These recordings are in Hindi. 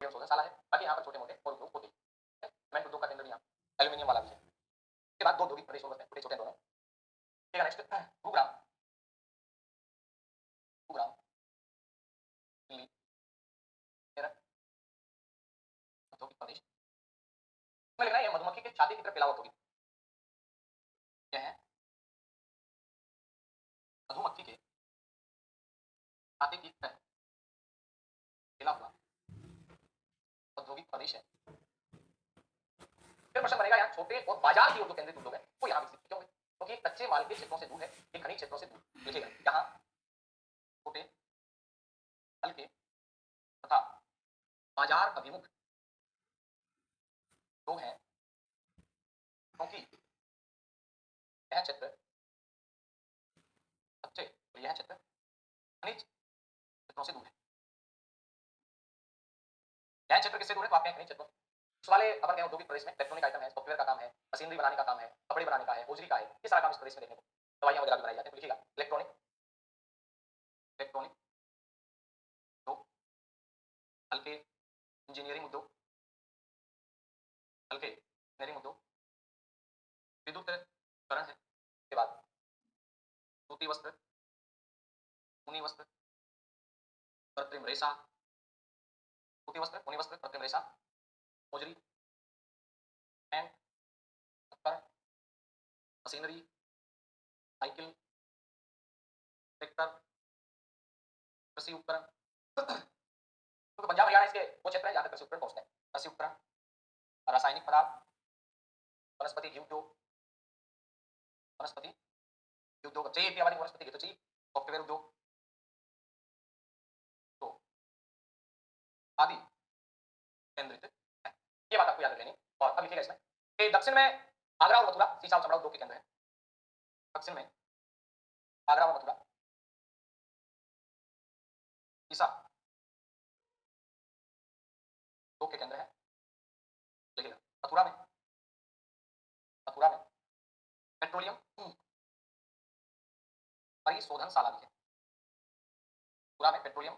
एवं शोधनशाला है, बाकी यहाँ पर छोटे मोटे और उद्योग होते हैं। सीमेंट उद्योग का केंद्र यहाँ एल्यूमिनियम वाला भी है। इसके बाद दो औद्योगिक प्रदेश और बचते हैं, छोटे छोटे दोनों। ठीक है, नेक्स्ट गुरुग्राम। गुरुग्राम दिल्ली मेरठ औद्योगिक प्रदेश। इसमें लिख रहा है ये मधुमक्खी के छाते की तरफ फैला हुआ औद्योगिक क्या है, मधुमक्खी के छाते की तरफ फैला हुआ औद्योगिक प्रदेश है। फिर प्रश्न बनेगा यहाँ छोटे और बाजार की ओर जो केंद्रित उद्योग है वो यहाँ विकसित क्यों है, क्योंकि तो कच्चे माल के क्षेत्रों से दूर है, ये खनिज क्षेत्रों से दूर। लिखिएगा यहाँ छोटे हल्के तथा बाजार अभिमुख लोग हैं, क्योंकि यह क्षेत्र कच्चे और यह क्षेत्र खनिज क्षेत्रों से दूर है। यह क्षेत्र किससे दूर है, तो आपके खनिज क्षेत्रों उस वाले अपन औद्योगिक प्रदेश में इलेक्ट्रॉनिक आइटम है, सॉफ्टवेयर का काम है, मशीनरी बनाने का काम है, कपड़े बनाने का है, होजरी का है, ये सारा काम इस प्रदेश में देखने को, दवाइयां वगैरह भी बनाई जाती है। तो लिखिएगा इलेक्ट्रॉनिक इलेक्ट्रॉनिक उद्योग, हल्के इंजीनियरिंग उद्योग, हल्के इंजीनियरिंग उद्योग, विद्युतीकरण है। के बाद सूती वस्त्र, ऊनी वस्त्र, कृत्रिम रेशा, सूती वस्त्र, ऊनी वस्त्र, कृत्रिम रेशा, होजरी एंड उपकरण, मशीनरी, साइकिल, ट्रैक्टर, कृषि उपकरण। तो पंजाब हरियाणा इसके वो क्षेत्र है जहां तक कृषि उपकरण पहुंचते हैं। कृषि उपकरण, रासायनिक पदार्थ, वनस्पति घी उद्योग, वनस्पति घी उद्योग चाहिए थी हमारी वनस्पति घी तो चाहिए, सॉफ्टवेयर उद्योग तो आदि केंद्रित है। ये बात आपको याद रखनी। और अब लिखिएगा इसमें कि दक्षिण में आगरा और मथुरा सीसा और चमड़ा उद्योग के केंद्र है। दक्षिण में आगरा और मथुरा सीसा उद्योग के केंद्र है। लिखिएगा मथुरा में पेट्रोलियम परिशोधनशाला भी है। मथुरा में पेट्रोलियम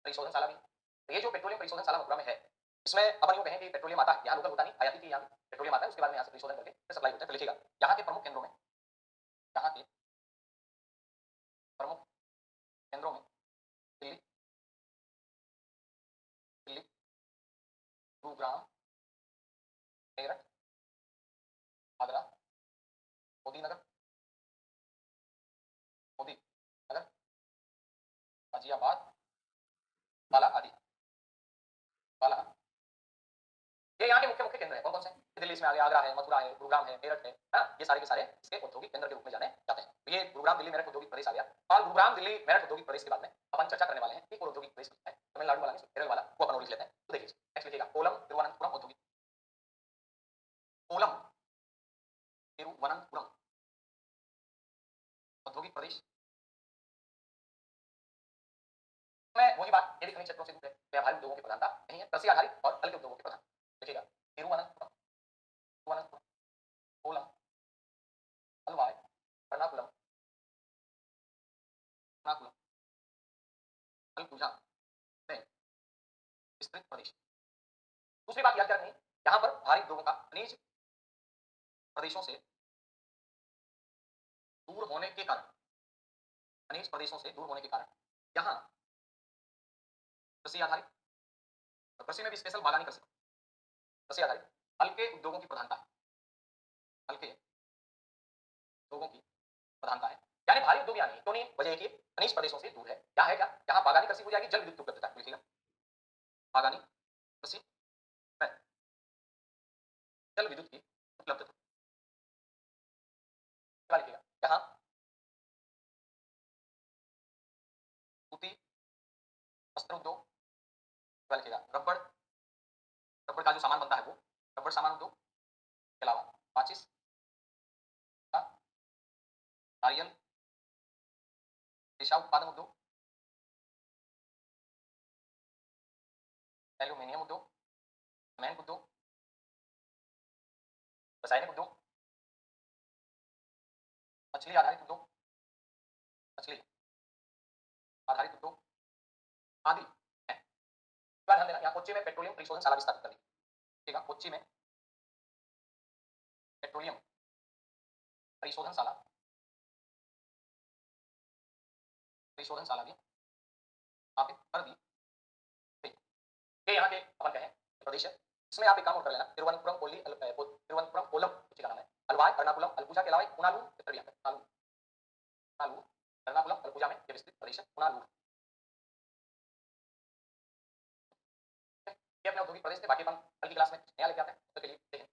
परिशोधनशाला भी है। तो ये जो पेट्रोलियम परिशोधनशाला मथुरा में है, इसमें अपन यूं कहें कि पेट्रोलियम आता है, यहाँ लोकल होता नहीं, आयाती की यहाँ पेट्रोलियम आता है, उसके बाद में यहाँ से परिशोधन करके फिर सप्लाई होता है। तो लिखिएगा यहाँ के प्रमुख केंद्रों में, यहाँ के प्रमुख केंद्रों में दिल्ली, दिल्ली, गुरुग्राम, मेरठ, आगरा, मोदी नगर, गाजियाबाद, बाला आदि, बाला, ये यहाँ के मुख्य मुख्य केंद्र हैं। कौन कौन से? दिल्ली इसमें आ गया, आगरा है, मथुरा है, गुरुग्राम है, मेरठ है ना, ये सारे के सारे इसके औद्योगिक केंद्र के रूप में जाने जाते हैं। तो ये गुरुग्राम दिल्ली मेरठ औद्योगिक प्रदेश आ गया। और गुरुग्राम दिल्ली मेरठ औद्योगिक प्रदेश के बाद में अपन चर्चा करने वाले हैं एक और औद्योगिक प्रदेश है तमिलनाडु वाला, केरल वाला, वो अपन और लिख लेते हैं। तो देखिए नेक्स्ट लिखिएगा कोलम तिरुवनंतपुरम औद्योगिक, कोलम तिरुवनंतपुरम औद्योगिक प्रदेश में वही बात, यदि खनिज क्षेत्रों से दूर है, व्यावहारिक उद्योगों की प्रधानता नहीं है, कृषि आधारित और हल्के उद्योगों की प्रधानता। देखिएगा तिरुवनंतपुरम, तिरुवनंतपुरम, कोलम, अलवाय, एर्नाकुलम, एर्नाकुलम, अल्पुझा में विस्तृत प्रदेश। दूसरी बात याद रखनी, यहाँ पर भारी उद्योगों का खनिज प्रदेशों से दूर होने के कारण, खनिज प्रदेशों से दूर होने के कारण यहाँ कृषि आधारित, कृषि में भी स्पेशल बागानी कृषि आधारित हल्के उद्योगों की प्रधानता है, हल्के उद्योगों की प्रधानता है। यानी भारी उद्योग यहाँ नहीं, क्यों नहीं? वजह एक ही, खनिज प्रदेशों से दूर है। क्या है क्या? यहाँ बागानी कृषि हो जाएगी, जल विद्युत की उपलब्धता। लिखिएगा बागानी कृषि, जल विद्युत की उपलब्धता। लिखिएगा यहाँ सूती वस्त्र उद्योग, लिखिएगा रबड़, रबड़ का जो सामान बनता है वो रबड़ सामान उद्योग के अलावा माचिस का, नारियल, रेशा उत्पादन उद्योग, एल्यूमिनियम उद्योग, सीमेंट उद्योग, रासायनिक उद्योग, मछली आधारित उद्योग, मछली आधारित उद्योग आदि है। बात ध्यान देना, यहाँ कोच्चि में पेट्रोलियम परिशोधनशाला भी स्थापित करनी, ठीक है, कोच्चि में पेट्रोलियम परिशोधनशाला भी स्थापित कर दी। ये यहाँ के अपन कहें प्रदेश है, इसमें आप एक काम और कर लेना, तिरुवनंतपुरम कोल्ली तिरुवनंतपुरम कोल्लम का नाम है, अलवाय एर्नाकुलम अल्पुजा के अलावा कुनालूर क्षेत्र भी आता है, कुनालूर एर्नाकुलम अल्पुजा में ये विस्तृत प्रदेश है कुनालूर। ये अपने औद्योगिक प्रदेश थे, बाकी अपन कल की क्लास में नया लेके आते हैं, तो के लिए देखें।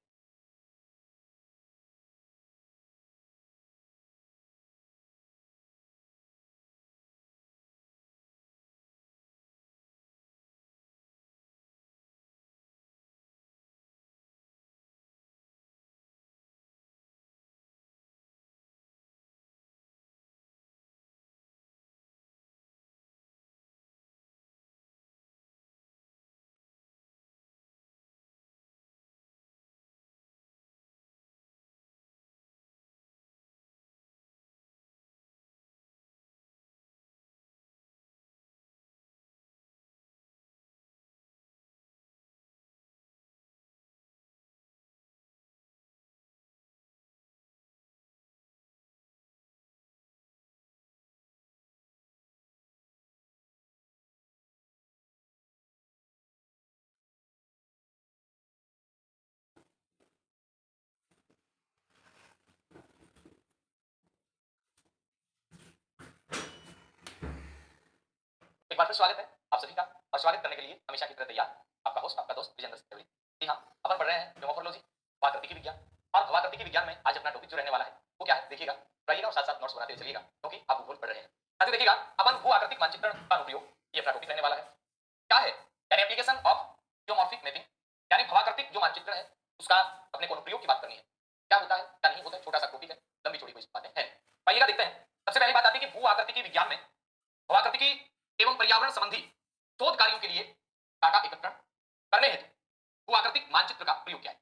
एक बार फिर स्वागत है आप सभी का, और स्वागत करने के लिए हमेशा की तरह तैयार आपका होस्ट आपका दोस्त विजेंद्र सिंह। जी हाँ, अपन पढ़ रहे हैं ज्योमोफोर्लोजी, भवाकृतिकी विज्ञान, और भवाकृतिकी विज्ञान में आज अपना टॉपिक जो रहने वाला है वो क्या है देखिएगा, पढ़िएगा और साथ साथ नोट्स बनाते चलिएगा, क्योंकि आप भूगोल पढ़ रहे हैं। साथियों देखिएगा, अपन भू आकृतिक मानचित्रण का अनुप्रयोग, ये अपना टॉपिक रहने वाला है। क्या है, यानी एप्लीकेशन ऑफ जियोमॉर्फिक मैपिंग, यानी भवाकृतिक जो मानचित्रण है उसका अपने को अनुप्रयोग की बात करनी है। क्या होता है क्या नहीं होता है, छोटा सा टॉपिक है, लंबी चौड़ी कोई बातें हैं। आइएगा देखते हैं। सबसे पहली बात आती है कि भू आकृतिकी विज्ञान में भवाकृतिकी एवं पर्यावरण संबंधी शोध कार्यों के लिए डाटा एकत्रण करने हेतु भू आकृतिक मानचित्र का प्रयोग किया है।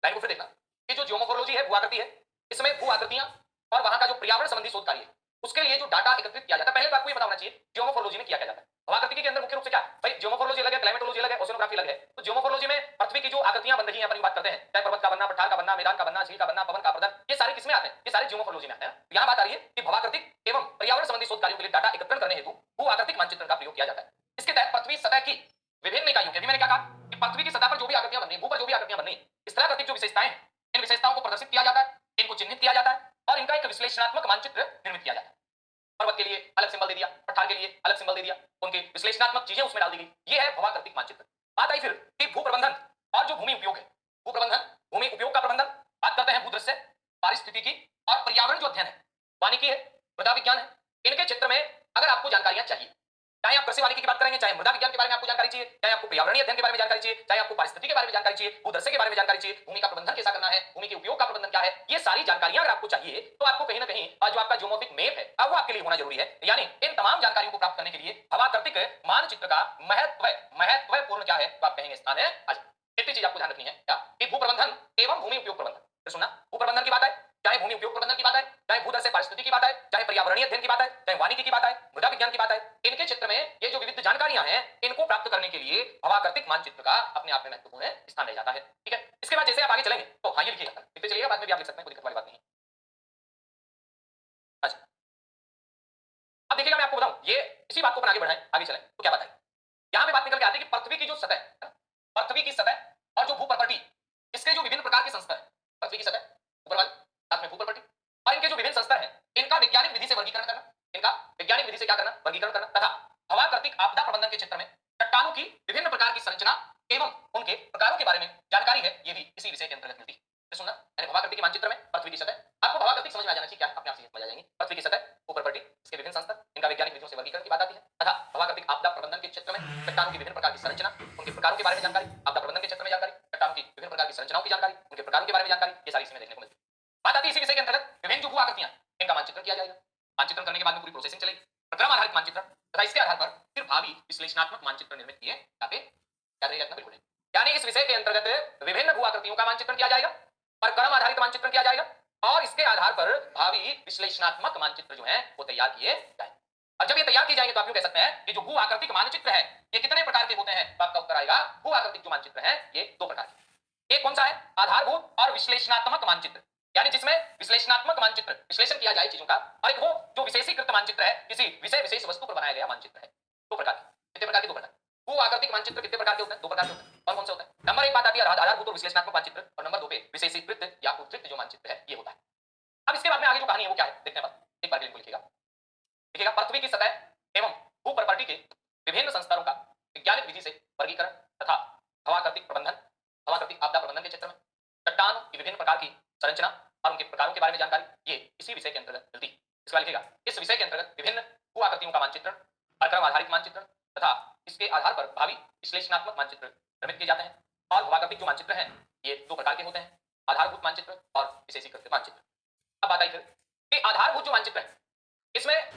लाइन को फिर देखना, ये जो जियोमोफोर्लोजी है, भू आकृति है, इसमें भू आकृतियां और वहां का जो पर्यावरण संबंधी शोध कार्य है उसके लिए जो डाटा एकत्रित किया जाता है, पहले तो आपको ये पता होना चाहिए जियोमोफोर्लोजी में क्या किया जाता है। भवाकृतिकी के अंदर मुख्य रूप से क्या भाई, जियोमोफोर्लोजी अलग है, क्लाइमेटोलॉजी अलग है, ओशिनोग्राफी अलग है। तो जियोमोफोर्लोजी में पृथ्वी की जो आकृतियां बन रही हैं, अपन बात करते हैं, चाहे पर्वत का बनना, पठार का बनना, मैदान का बनना, झील का बनना, पवन का प्रदन, ये सारे किसमें आते हैं, ये सारे जियोमोफोर्लोजी में आते हैं। यहाँ बात आ रही है कि भवाकृतिक एवं पर्यावरण संबंधी शोध कार्यों के लिए डाटा एकत्रण करने हेतु भू आकृतिक मानचित्र का प्रयोग किया जाता है। इसके तहत पृथ्वी सतह की विभिन्न इकाइयों के, मैंने क्या कहा कि पृथ्वी की सतह पर जो भी आकृतियां बन रही हैं, भू पर जो भी आकृतियां बन रही हैं, स्थलाकृतिक जो विशेषताएं हैं, इन विशेषताओं को प्रदर्शित किया जाता है, इनको चिन्हित किया जाता है और इनका एक विश्लेषणात्मक मानचित्र निर्मित किया जाता है। पर्वत के लिए अलग सिंबल दे दिया, पठार के लिए अलग सिंबल दे दिया, उनके विश्लेषणात्मक चीजें उसमें डाल दी गई, ये है भवाकृतिक मानचित्र। बात आई फिर कि भू प्रबंधन और जो भूमि उपयोग है, भू प्रबंधन भूमि उपयोग का प्रबंधन, बात करते हैं भूदृश्य, पारिस्थितिकी और पर्यावरण जो अध्ययन है, वानिकी है, मृदा विज्ञान है, इनके क्षेत्र में अगर आपको जानकारियां चाहिए, चाहे आप कृषि वानिकी की बात करेंगे, चाहे मृदा विज्ञान के बारे में आपको जानकारी चाहिए, चाहे आपको पर्यावरणीय अध्ययन के बारे में जानकारी चाहिए, चाहे आपको पारिस्थितिकी के बारे में जानकारी चाहिए, भूदृश्य के बारे में जानकारी चाहिए, भूमि का प्रबंधन कैसा करना है, भूमि के उपयोग का प्रबंधन क्या है, ये सारी जानकारियां अगर आपको चाहिए तो आपको कहीं ना कहीं जो आपका जियोमॉर्फिक मैप है अब वो आपके लिए होना जरूरी है। यानी इन तमाम जानकारियों को प्राप्त करने के लिए भवाकृतिक मानचित्र का महत्वपूर्ण क्या है तो आप कहेंगे स्थान है। आज इतनी चीज आपको ध्यान रखनी है क्या, कि भू प्रबंधन एवं भूमि उपयोग प्रबंधन। फिर सुनना, भू प्रबंधन की बात है, चाहे भूमि उपयोग प्रबंधन की बात है, चाहे भूदृश्य पारिस्थितिकी की बात है, चाहे पर्यावरणीय अध्ययन की बात है, चाहे वानिकी की बात है, मृदा विज्ञान की बात है, इनके क्षेत्र में ये जो विविध जानकारियां हैं इनको प्राप्त करने के लिए भवाकृतिक मानचित्र का अपने आप में महत्वपूर्ण स्थान रह जाता है। ठीक है, इसके बाद जैसे आप आगे चलेंगे तो हाँ ये लिखिएगा, लिखते चलिएगा, बाद में भी आप लिख सकते हैं, कोई दिक्कत वाली बात नहीं। अच्छा, अब देखिएगा मैं आपको बताऊं, ये इसी बात को अपन आगे बढ़ाएं, आगे चलें तो क्या बताएं। यहां पे बात निकल के आती है कि पृथ्वी की जो सतह, पृथ्वी की सतह और जो भू प्रॉपर्टी, इसके जो विभिन्न प्रकार के संस्तर हैं, पृथ्वी की सतह ऊपर वाले, साथ में भू प्रॉपर्टी, और इनके जो विभिन्न संस्तर हैं इनका वैज्ञानिक विधि से वर्गीकरण करना, इनका वैज्ञानिक विधि से क्या करना, वर्गीकरण करना, तथा भवाकृतिक आपदा प्रबंधन के क्षेत्र में चट्टानों की विभिन्न प्रकार की संरचना एवं उनके प्रकारों के बारे में जानकारी है, ये भी इसी विषय के अंतर्गत मिलती है। तो सुनना, यानी भवाकृतिक मानचित्र में पृथ्वी की सतह, आपको भवाकृतिक समझ में आ जाना चाहिए क्या, अपने आप से समझ आ जाएंगे। पृथ्वी की सतह, भू प्रॉपर्टी, इसके विभिन्न संस्तर, इनका वैज्ञानिक विधियों से वर्गीकरण की बात आती है, तथा भवाकृतिक आपदा प्रबंधन के क्षेत्र में चट्टानों की विभिन्न प्रकार की संरचना, उनके प्रकारों के बारे में जानकारी, आपदा प्रबंधन के क्षेत्र में जानकारी, चट्टानों की विभिन्न प्रकार की संरचनाओं की जानकारी, उनके प्रकारों के बारे में जानकारी, ये सारी इसमें देखने को मिलती है। बात आती है इसी विषय के अंतर्गत विभिन्न जो भू आकृतियां इनका मानचित्रण किया जाएगा। मानचित्रण करने के बाद में पूरी प्रोसेसिंग चलेगी, प्रक्रम आधारित मानचित्रण, तथा इसके आधार पर फिर भावी विश्लेषणात्मक मानचित्र निर्मित किए जाते हैं। बिल्कुल, यानी इस विषय के अंतर्गत विभिन्न भू आकृतियों का मानचित्रण किया जाएगा, प्रक्रम आधारित मानचित्रण किया जाएगा, और इसके आधार पर भावी विश्लेषणात्मक मानचित्र जो है वो तैयार किए जाएंगे। और जब ये तैयार की जाएंगे तो आप यूं कह सकते हैं कि जो भू आकृतिक मानचित्र है ये कितने प्रकार के होते हैं, तो आपका उत्तर आएगा भू आकृतिक जो मानचित्र है ये दो प्रकार के। एक कौन सा है, आधारभूत और विश्लेषणात्मक मानचित्र, यानी जिसमें विश्लेषणात्मक मानचित्र, विश्लेषण किया जाए चीजों का, और एक वो जो विशेषीकृत मानचित्र है, किसी विषय विशेष वस्तु पर बनाया गया मानचित्र है। दो प्रकार के, कितने प्रकार के, दो प्रकार। भू आकृतिक मानचित्र कितने प्रकार के होते हैं, दो प्रकार के होते हैं। और कौन से होते हैं, नंबर एक बात आती है आधारभूत और विश्लेषणात्मक मानचित्र, और नंबर दो पे विशेषीकृत या उद्धृत जो मानचित्र है ये होता है। अब इसके बाद में आगे जो कहानी है वो क्या है देखते हैं, एक बार लिखिएगा। लिखिएगा, पृथ्वी की सतह एवं भू प्रॉपर्टी के विभिन्न संस्तरों का वैज्ञानिक विधि से वर्गीकरण तथा हवाकृतिक प्रबंधन, हवाकृतिक आपदा प्रबंधन के क्षेत्र में चट्टान की विभिन्न प्रकार की संरचना और उनके प्रकारों के बारे में जानकारी, ये इसी विषय के अंतर्गत मिलती है। इसके बाद लिखिएगा, इस विषय के अंतर्गत विभिन्न भू आकृतियों का मानचित्रण, प्रक्रम आधारित मानचित्रण तथा इसके आधार पर भावी विश्लेषणात्मक मानचित्र निर्मित किए जाते हैं। और भूआकृतिक जो मानचित्र हैं ये दो प्रकार के होते हैं, आधारभूत मानचित्र और विशेषीकृत मानचित्र। अब बात आई फिर कि आधारभूत जो मानचित्र है इसमें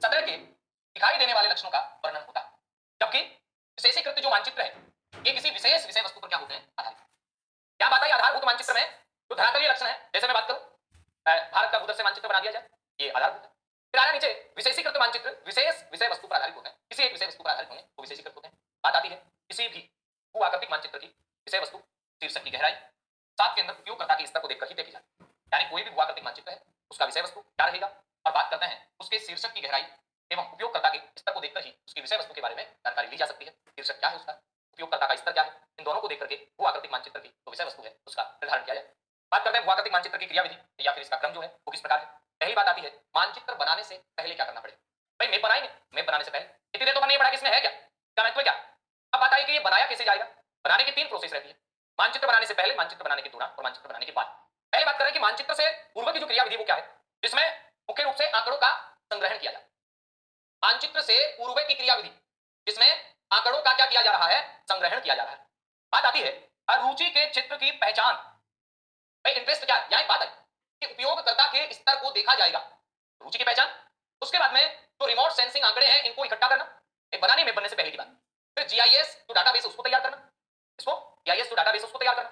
सतह के दिखाई देने वाले लक्षणों का वर्णन होता है, जबकि विशेषीकृत जो मानचित्र है ये किसी विशेष विषय वस्तु पर क्या होते हैं, आधारित। क्या बात आई आधारभूत मानचित्र में, जो धरातलीय लक्षण है, जैसे मैं बात करूं भारत का भूतल से मानचित्र बना दिया जाए, ये आधारभूत है। फिर आया नीचे विशेषीकृत मानचित्र, विशेष विषय वस्तु पर आधारित होते हैं, किसी एक विषय वस्तु पर आधारित होंगे वो विशेषीकृत होते हैं। बात आती है किसी भी भू आकृतिक मानचित्र की विषय वस्तु शीर्षक की गहराई सात के अंदर उपयोगकर्ता के स्तर को देखकर ही देखी जाती है, यानी कोई भी भू आकृतिक मानचित्र है उसका विषय वस्तु क्या रहेगा, और बात करते हैं उसके शीर्षक की गहराई एवं उपयोगकर्ता के स्तर को देखकर ही उसकी विषय वस्तु के बारे में जानकारी ली जा सकती है। शीर्षक क्या है उसका, उपयोगकर्ता का स्तर क्या है, इन दोनों को देख करके भू आकृतिक मानचित्र की जो विषय वस्तु है उसका निर्धारण किया जाए। बात करते हैं भू आकृतिक मानचित्र की क्रियाविधि या फिर इसका क्रम जो है वो किस प्रकार है। पहली बात आती है मानचित्र बनाने से पहले क्या करना पड़ेगा। भाई मैप बनाएंगे, मैप बनाने से पहले इतनी देर तो नहीं पड़ा कि इसमें है क्या, इसका महत्व क्या। अब बात आई कि ये बनाया कैसे जाएगा। बनाने की तीन प्रोसेस रहती है, मानचित्र बनाने से पहले, मानचित्र बनाने के दौरान और मानचित्र बनाने के बाद। पहले बात करें कि मानचित्र से पूर्व की जो क्रियाविधि वो क्या है, जिसमें मुख्य रूप से आंकड़ों का संग्रहण किया जाए। मानचित्र से पूर्व की क्रियाविधि जिसमें आंकड़ों का क्या किया जा रहा है, संग्रहण किया जा रहा है। बात आती है रुचि के क्षेत्र की पहचान। भाई इंटरेस्ट क्या है, यहां एक बात है कि उपयोगकर्ता के स्तर को देखा जाएगा, रुचि की पहचान। उसके बाद में जो रिमोट सेंसिंग आंकड़े हैं इनको इकट्ठा करना, एक बनाने में बनने से पहले की बात। फिर जीआईएस जो डाटाबेस उसको तैयार करना, इसको जीआईएस जो डाटाबेस उसको तैयार करना,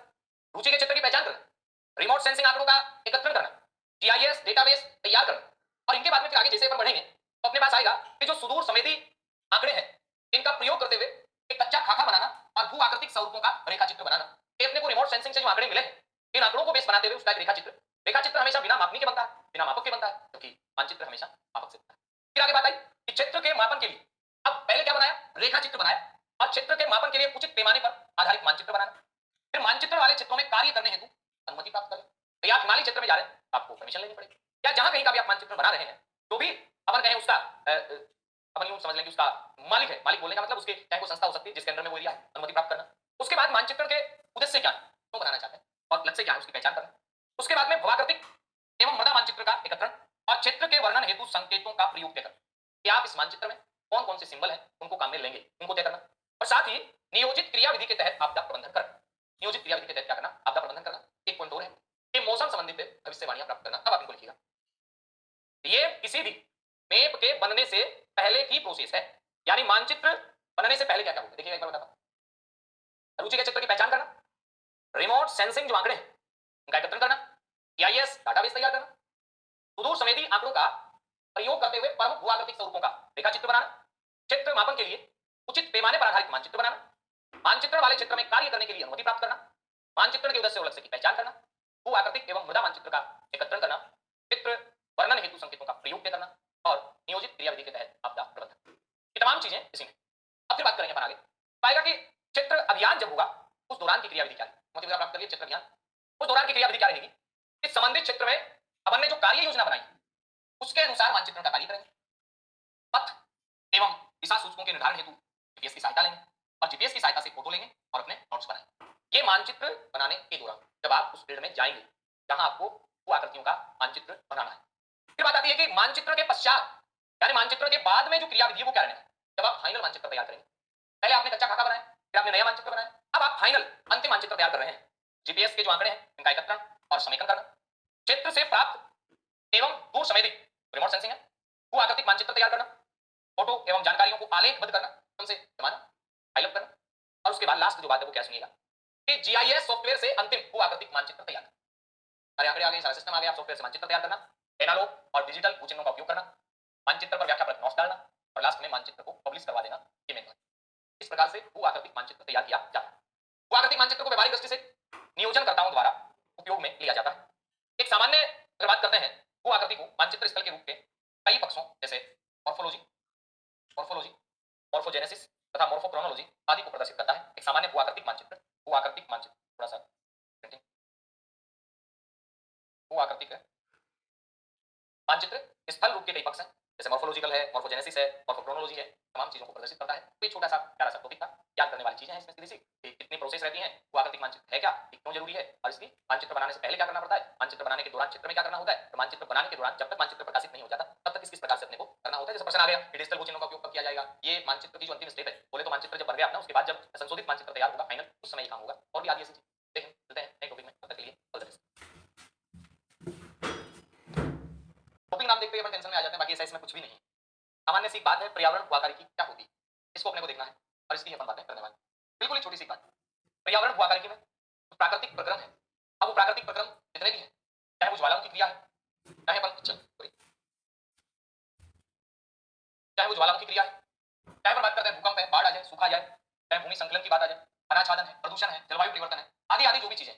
रुचि के क्षेत्र की पहचान करना, रिमोट सेंसिंग आंकड़ों का एकत्रण करना, जीआईएस डेटाबेस तैयार करना। और इनके बाद में फिर आगे जैसे अपन बढ़ेंगे तो अपने पास आएगा कि जो सुदूर संवेदी आंकड़े हैं इनका प्रयोग करते हुए एक कच्चा खाका बनाना और भू आकृतिक स्वरूपों का रेखाचित्र बनाना। ये अपने को रिमोट सेंसिंग से जो आंकड़े मिले हैं इन आंकड़ों को बेस बनाते हुए उसका एक रेखाचित्र, रेखाचित्र हमेशा बिना मापनी के बनता है, बिना मापक के बनता है, क्योंकि मानचित्र हमेशा मापक से बनता है। फिर आगे बात आई कि क्षेत्र के मापन के लिए अब पहले क्या बनाया, रेखाचित्र बनाया, और क्षेत्र के मापन के लिए उचित पैमाने पर आधारित मानचित्र बनाना। फिर मानचित्र वाले क्षेत्रों में कार्य करने हेतु अनुमति प्राप्त करें। तो आप हिमालय क्षेत्र में जा रहे हैं आपको परमिशन लेनी पड़ेगी, या जहां कहीं का भी आप मानचित्र बना रहे हैं तो भी अपन कहें उसका अपन यूं समझ लें कि उसका मालिक है, मालिक बोलने का मतलब उसके चाहे कोई संस्था हो सकती है जिसके अंदर में वो एरिया है, अनुमति प्राप्त करना। उसके बाद मानचित्र के उद्देश्य क्या है, क्यों बनाना चाहते हैं और लक्ष्य क्या है उसकी पहचान करना। उसके बाद में भूआकृतिक एवं मृदा मानचित्र का एकत्रण और क्षेत्र के वर्णन हेतु संकेतों का प्रयोग तय करना कि आप इस मानचित्र में कौन कौन से सिंबल हैं उनको काम में लेंगे, उनको तय करना। और साथ ही नियोजित क्रियाविधि के तहत आपदा प्रबंधन करना। नियोजित क्रियाविधि के तहत क्या करना, आपदा प्रबंधन करना। एक पॉइंट और है कि मौसम संबंधित भविष्यवाणियां प्राप्त करना। अब आप इनको लिखिएगा, ये किसी भी मैप के बनने से पहले की प्रोसेस है, यानी मानचित्र बनने से पहले क्या क्या होगा देखिएगा एक बार बताता हूं। रुचि के क्षेत्र की पहचान करना, रिमोट सेंसिंग जो आंकड़े हैं उनका एकत्रण करना, जीआईएस डाटाबेस तैयार करना, सुदूर संवेदी आंकड़ों का प्रयोग करते हुए प्रमुख भूआकृतिक स्वरूपों का रेखाचित्र बनाना, क्षेत्र मापन के लिए उचित पैमाने पर आधारित मानचित्र बनाना, मानचित्र वाले क्षेत्र में कार्य करने के लिए अनुमति प्राप्त करना, मानचित्र के उद्देश्य और लक्ष्य की पहचान करना, भू आकृतिक एवं मृदा मानचित्र का एकत्रण करना, चित्र वर्णन हेतु संकेतों का प्रयोग करना और नियोजित क्रियाविधि के तहत आपदा प्रबंधन। ये तमाम चीजें इसी में। अब फिर बात करेंगे अपन आगे, पाएगा कि क्षेत्र अभियान जब होगा उस दौरान की क्रियाविधि क्या है। मोटिव प्राप्त करिए क्षेत्र अभियान, उस दौरान की क्रियाविधि क्या रहेगी, इस संबंधित क्षेत्र में अपन ने जो कार्य योजना बनाई उसके अनुसार मानचित्रण का कार्य करेंगे। पथ एवं दिशा सूचकों के निर्धारण हेतु जीपीएस की सहायता लेंगे और जीपीएस की सहायता से फोटो लेंगे और अपने नोट्स बनाएंगे। ये मानचित्र बनाने के दौरान जब आप उस फील्ड में जाएंगे जहां आपको भू आकृतियों का मानचित्र बनाना है। फिर बात आती है कि मानचित्र के पश्चात यानी मानचित्र के बाद में जो क्रियाविधि है वो क्या रहने है। जब आप फाइनल मानचित्र तैयार करेंगे, पहले आपने कच्चा खाका बनाया, फिर आपने नया मानचित्र बनाया, अब आप फाइनल अंतिम मानचित्र तैयार कर रहे हैं। जीपीएस के जो आंकड़े हैं इनका एकत्रण और समेकन करना, क्षेत्र से प्राप्त एवं दूर संवेदी रिमोट सेंसिंग है, भू आकृतिक मानचित्र तैयार करना, फोटो एवं जानकारियों को आलेखबद्ध करना, उनसे जमाना फाइल करना, और उसके बाद लास्ट जो बात है वो क्या सुनिएगा कि जीआईएस सॉफ्टवेयर से अंतिम भू आकृतिक मानचित्र तैयार करना। सारे आंकड़े आ गए, सारा सिस्टम आ गया, आप सॉफ्टवेयर से मानचित्र तैयार करना, एनालॉग और डिजिटल भू चिन्हों का उपयोग करना, मानचित्र पर व्याख्या पर नोट्स डालना और लास्ट में मानचित्र को पब्लिश करवा देना, ये मेन है। इस प्रकार से भू आकृतिक मानचित्र तैयार किया जाता है। भू आकृतिक मानचित्र को व्यवहारिक दृष्टि से नियोजनकर्ताओं द्वारा उपयोग में लिया जाता है। एक सामान्य अगर बात करते हैं, भू आकृति को मानचित्र स्थल के रूप के कई पक्षों जैसे मॉर्फोलॉजी, मॉर्फोजेनेसिस तथा मॉर्फोक्रोनोलॉजी आदि को प्रदर्शित करता है। एक सामान्य भू आकृतिक मानचित्र, थोड़ा सा प्रिंटिंग, भू आकृतिक मानचित्र स्थल रूप के कई पक्ष हैं जैसे मॉर्फोलॉजिकल है, मॉर्फोजेनेसिस है, मॉर्फोक्रोनोलॉजी है, तमाम चीजों को प्रदर्शित करता है। तो ये छोटा सा प्यारा सा टॉपिक था, याद करने वाली चीजें हैं इसमें सीधी सी कि कितनी प्रोसेस रहती है, भू आकृतिक मानचित्र है क्या, क्यों जरूरी है, और इसकी मानचित्र बनाने से पहले क्या करना पड़ता है, मानचित्र बनाने के दौरान चित्र में क्या करना होता है, और मानचित्र बनाने के दौरान जब तक मानचित्र प्रकाशित नहीं हो जाता तब तक किस प्रकार से अपने को करना होता है। जैसे प्रश्न आ गया डिजिटल भू चिन्हों का उपयोग कब किया जाएगा, ये मानचित्र की जो अंतिम स्टेप है, बोले तो मानचित्र जब बन गया अपना, उसके बाद जब संशोधित मानचित्र तैयार होगा फाइनल, उस समय ये काम होगा। और भी आगे ऐसी चीज देखें, चलते हैं नए टॉपिक में, तब तक के लिए ऑल द बेस्ट। टॉपिक नाम देखते ही अपन टेंशन में आ जाते हैं, बाकी ऐसा इसमें कुछ भी नहीं है। सामान्य सी बात है पर्यावरण भूआकारी की क्या होती है, इसको अपने को देखना है और इसकी अपन बातें करने वाले। बिल्कुल ही छोटी सी बात, पर्यावरण भूआकारी में प्राकृतिक प्रक्रम है। अब वो प्राकृतिक प्रक्रम जितने भी हैं, चाहे वो ज्वालाओं की क्रिया है, चाहे वो ज्वालाओं की क्रिया है, चाहे अपन बात करते हैं भूकंप है, बाढ़ आ जाए, सूखा आ जाए, चाहे भूमि संकलन की बात आ जाए, अनाच्छादन है, प्रदूषण है, जलवायु परिवर्तन है, आदि आदि जो भी चीजें,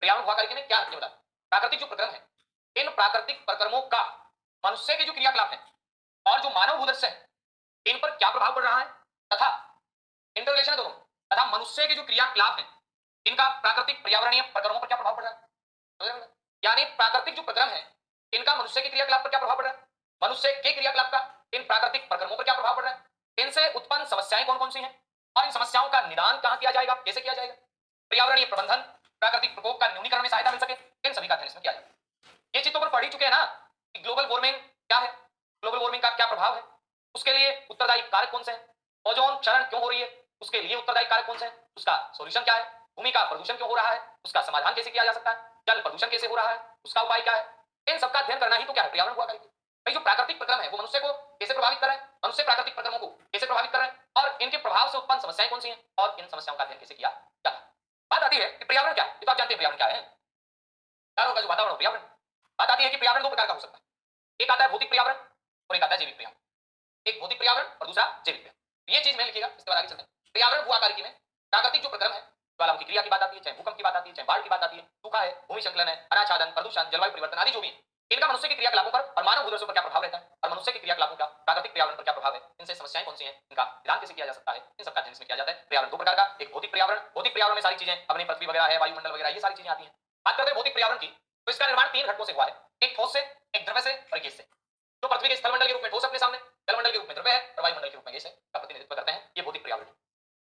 पर्यावरण भूआकारी में क्या है बता। प्राकृतिक जो प्रक्रम है, इन प्राकृतिक प्रक्रमों का मनुष्य के जो क्रियाकलाप है और जो मानव भूदृश्य है, इन पर क्या प्रभाव पड़ रहा है, तथा इंटररिलेशन है दोनों, तथा मनुष्य के जो क्रियाकलाप है इनका प्राकृतिक पर्यावरणीय प्रक्रमों पर क्या प्रभाव पड़ रहा है। यानी प्राकृतिक जो प्रक्रम है इनका मनुष्य के क्रियाकलाप पर क्या प्रभाव पड़ रहा है, मनुष्य के क्रियाकलाप का इन प्राकृतिक प्रक्रमों पर क्या प्रभाव पड़ रहा है, इनसे उत्पन्न समस्याएं कौन कौन सी हैं, और इन समस्याओं का निदान कहां किया जाएगा, कैसे किया जाएगा, पर्यावरणीय प्रबंधन, प्राकृतिक प्रकोप का न्यूनीकरण में सहायता मिल सके, इन सभी का अध्ययन इसमें किया जाएगा। ये चीज तो पर पढ़ ही चुके हैं ना कि ग्लोबल वार्मिंग क्या है, ग्लोबल वार्मिंग का क्या प्रभाव है, उसके लिए उत्तरदायी कारक कौन से हैं, ओजोन क्षरण क्यों हो रही है, उसके लिए उत्तरदायी कारक कौन से हैं, उसका सॉल्यूशन क्या है, भूमि का प्रदूषण क्यों हो रहा है, उसका समाधान कैसे किया जा सकता है, जल प्रदूषण कैसे हो रहा है, उसका उपाय क्या है, इन सबका अध्ययन करना ही तो क्या है पर्यावरण हुआ करेगी। भाई जो प्राकृतिक प्रक्रम है वो मनुष्य को कैसे प्रभावित कर रहे हैं, मनुष्य प्राकृतिक प्रक्रमों को कैसे प्रभावित कर रहे हैं, और इनके प्रभाव से उत्पन्न समस्याएं कौन सी हैं, और इन समस्याओं का अध्ययन कैसे किया जाता है। बात आती है कि पर्यावरण क्या है, ये तो आप जानते हैं पर्यावरण क्या है, चारों का जो वातावरण पर्यावरण। बात आती है कि पर्यावरण दो प्रकार का हो सकता है, एक आता है भौतिक पर्यावरण और एक आता है जैविक पर्यावरण, एक भौतिक पर्यावरण और दूसरा जैविक पर्यावरण। ये चीज में लिखिएगा, इसके बाद आगे चलते हैं। पर्यावरण भूआकारिकी में प्राकृतिक जो प्रक्रम है, ज्वालाओं की क्रिया की बात आती है, चाहे भूकंप की बात आती है, चाहे बाढ़ की बात आती है, सूखा है, भूमि संकलन है, अनाच्छादन, प्रदूषण, जलवायु परिवर्तन आदि जो भी है, इनका मनुष्य के क्रियाकलापों पर और मानव भूदृश्य पर क्या प्रभाव रहता है, और मनुष्य के क्रियाकलापों का प्राकृतिक पर्यावरण पर क्या प्रभाव है, इनसे समस्याएं कौन सी हैं, इनका निदान कैसे किया जा सकता है, इन सबका अध्ययन इसमें किया जाता है। पर्यावरण दो प्रकार का, एक भौतिक पर्यावरण, भौतिक पर्यावरण में सारी चीजें अपनी पृथ्वी वगैरह है, वायुमंडल वगैरह, ये सारी चीजें आती हैं। बात करते हैं भौतिक पर्यावरण की, तो इसका निर्माण तीन घटकों से हुआ है, एक ठोस से, एक द्रव्य से और गैस से। जो पृथ्वी के स्थलमंडल के रूप में ठोस अपने सामने, जलमंडल के रूप में द्रव्य है और वायुमंडल के रूप में गैस है, का प्रतिनिधित्व करते हैं, ये भौतिक पर्यावरण है।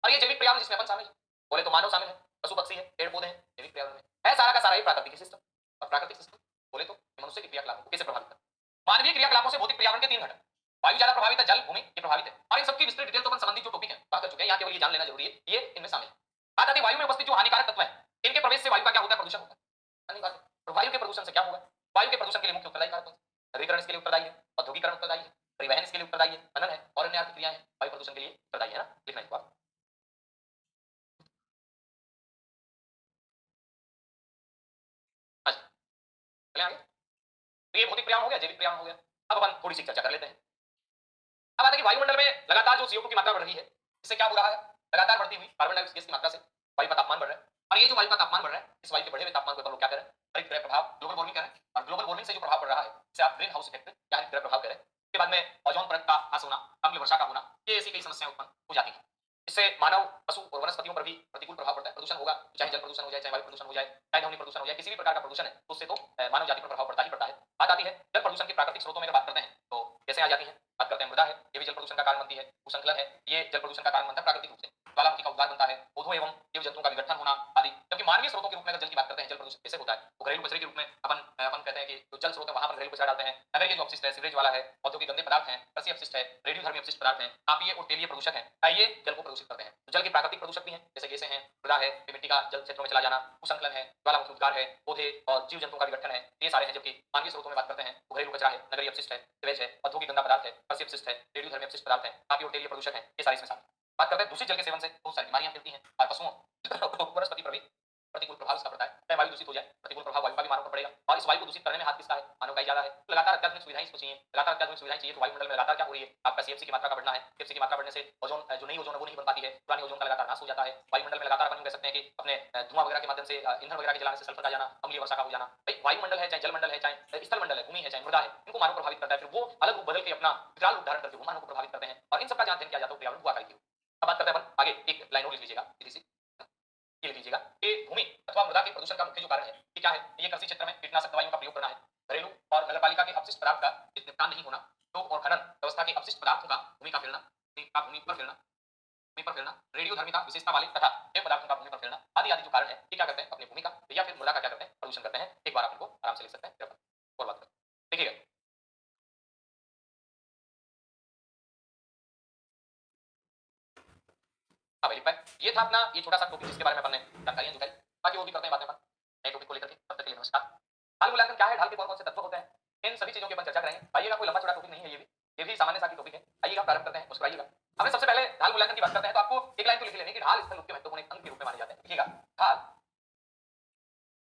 और ये जैविक पर्यावरण जिसमें अपन शामिल है, बोले तो मानव शामिल है, पशु पक्षी है, पेड़ पौधे हैं, जैविक पर्यावरण में है सारा का सारा ही प्राकृतिक सिस्टम। और प्राकृतिक सिस्टम बोले तो मनुष्य के क्रियाकलापों को कैसे प्रभावित करता है। मानवीय क्रियाकलापों से भौतिक पर्यावरण के तीन घटक, वायु ज्यादा प्रभावित है, जल भूमि ये प्रभावित है, और इन सबकी विस्तृत डिटेल तो अपन संबंधित जो टॉपिक है बात कर चुके हैं, यहाँ केवल ये जान लेना जरूरी है, ये इनमें शामिल है। बात आती है वायु में उपस्थित जो हानिकारक तत्व है, इनके प्रवेश से वायु का क्या होता है, प्रदूषण होता है। तो वायु के प्रदूषण से क्या होगा, वायु के प्रदूषण के लिए मुख्य उत्तरदायी कारक नवीकरण इसके लिए उत्तरदायी है, औद्योगिकरण उत्तरदायी है, परिवहन इसके लिए उत्तरदायी है, खनन है, और अन्य क्रियाएं हैं वायु प्रदूषण के लिए उत्तरदायी है ना, लिखना है बात। चले आगे, तो ये भौतिक पर्यावरण हो गया, जैविक पर्यावरण हो गया। अब अपन थोड़ी सी चर्चा कर लेते हैं। अब आता है कि वायुमंडल में लगातार जो CO2 की मात्रा बढ़ रही है, इससे क्या हो रहा है, लगातार बढ़ती हुई कार्बन डाइऑक्साइड गैस की मात्रा से वायु का तापमान बढ़ रहा है, और ये जो वायु का तापमान बढ़ रहा है, इस वायु के बढ़े हुए तापमान के ऊपर लोग क्या करें, हरित प्रभाव, ग्लोबल वार्मिंग करें, और ग्लोबल वार्मिंग से जो प्रभाव पड़ रहा है इसे आप ग्रीन हाउस इफेक्ट या हरित प्रभाव करें। उसके बाद में ओजोन परत का ह्रास होना, अम्ल वर्षा का होना, ये ऐसी कई समस्याएं उत्पन्न हो जाती हैं। इससे मानव, पशु और वनस्पतियों पर भी प्रतिकूल प्रभाव पड़ता है। प्रदूषण होगा, चाहे जल प्रदूषण हो जाए, चाहे वायु प्रदूषण हो जाए, चाहे ध्वनि प्रदूषण हो जाए, किसी भी प्रकार का प्रदूषण है तो उससे तो मानव जाति पर प्रभाव पड़ता ही पड़ता है। बात आती है जल प्रदूषण के प्राकृतिक स्रोतों में अगर बात करते हैं तो कैसे आ जाती है, बात करते हैं मृदा है, ये भी जल प्रदूषण का कारण बनती है, भूसंकलन है, ये जल प्रदूषण का कारण बनता है प्राकृतिक रूप से, ज्वालामुखी का उद्गार बनता है, पौधों एवं जीव जंतुओं का विघटन होना आदि। जबकि मानवीय स्रोतों के रूप में अगर जल की बात करते हैं, जल प्रदूषण कैसे होता है, तो घरेलू कचरे के रूप में अपन कहते हैं कि जो जल स्रोत है वहां पर घरेलू कचरा डालते हैं, नगर के जो अपशिष्ट है, सीवरेज वाला है, औद्योगिक गंदे पदार्थ हैं, कृषि अपशिष्ट है, रेडियोधर्मी अपशिष्ट पदार्थ हैं, तापीय और तेलीय प्रदूषक हैं, ये जल को प्रदूषित करते हैं। तो जल के प्राकृतिक प्रदूषक भी हैं, जैसे गैसें हैं, मृदा है, मिट्टी का जल क्षेत्रों में चला जाना, भूसंकलन है, ज्वालामुखी उद्गार है, पौधे और जीव जंतुओं का विघटन है, ये सारे हैं। जबकि मानवीय स्रोतों में बात करते हैं तो घरेलू कचरा है, नगरीय अपशिष्ट है, सीवरेज है, औद्योगिक गंदा पदार्थ है, कृषि अपशिष्ट है, रेडियोधर्मी अपशिष्ट पदार्थ है, तापीय और तेलीय प्रदूषक हैं, ये सारे इसमें शामिल। बात करते हैं दूषित जल के सेवन से बहुत सारी बीमारियां फैलती हैं और पशुओं वनस्पति पर भी प्रतिकूल प्रभाव इसका पड़ता है। चाहे वायु दूषित हो जाए, प्रतिकूल प्रभाव वायु का भी मानव पर पड़ेगा, और इस वायु को दूषित करने में हाथ किसका है? मानव का ही ज्यादा है। तो लगातार अत्याधुनिक सुविधाएं इसको चाहिए, लगातार अत्याधुनिक सुविधाएं चाहिए। तो वायुमंडल में लगातार क्या हो रही है? आपका सीएफसी की मात्रा का बढ़ना है। सीएफसी की मात्रा बढ़ने से ओजोन, जो नई ओजोन है वो नहीं बन पाती है, पुरानी ओजोन का लगातार नाश हो जाता है। वायुमंडल में लगातार अपन कह सकते हैं कि अपने धुआं वगैरह के माध्यम से, ईंधन वगैरह के जलाने से सल्फर का जाना, अम्लीय वर्षा का हो जाना। भाई वायुमंडल है, चाहे जलमंडल है, चाहे स्थल मंडल है, भूमि है, चाहे मृदा है, इनको मानव प्रभावित करता है। फिर वो अलग रूप बदल के अपना विकराल रूप धारण करके वो मानव को प्रभावित करते हैं, और इन सबका जहां अध्ययन किया जाता है पर्यावरण भूआकार की। अब बात करते हैं अपन आगे, एक लाइन और लिख लीजिएगा सीधी सी, ये लिख लीजिएगा कि भूमि अथवा मृदा के प्रदूषण का मुख्य जो कारण है कि क्या है? ये कृषि क्षेत्र में कीटनाशक दवाइयों का प्रयोग करना है, घरेलू और नगरपालिका के अपशिष्ट पदार्थ का निपटान नहीं होना, तो और खनन व्यवस्था के अपशिष्ट पदार्थों का भूमि का फैलना, भूमि पर फैलना, रेडियोधर्मिता विशेषता वाले तथा जैव पदार्थों का भूमि पर फैलना, आदि आदि जो कारण है ये क्या करते हैं? अपनी भूमि का या फिर मृदा का क्या करते हैं? प्रदूषण करते हैं। एक बार आप इनको आराम से लिख सकते हैं, फिर अपन और बात करें। देखिएगा, हाँ भाई लिख पाए। ये था अपना ये छोटा सा टॉपिक जिसके बारे में अपन ने जानकारियां जुटाई, बाकी वो भी करते हैं बाद में अपन नए टॉपिक को लेकर के। तब तक के लिए नमस्कार। ढाल मूल्यांकन क्या है? ढाल के कौन कौन से तत्व होते हैं? इन सभी चीजों के ऊपर चर्चा करेंगे। आइएगा, कोई लंबा चौड़ा टॉपिक नहीं है, ये भी सामान्य सा टॉपिक है। आइएगा प्रारंभ करते हैं, मुस्कुराइएगा। हमें सबसे पहले ढाल मूल्यांकन की बात करते हैं, तो आपको एक लाइन तो लिख लेनी कि ढाल स्थल रूप के महत्वपूर्ण एक अंग के रूप में माने जाते हैं। लिखिएगा, ढाल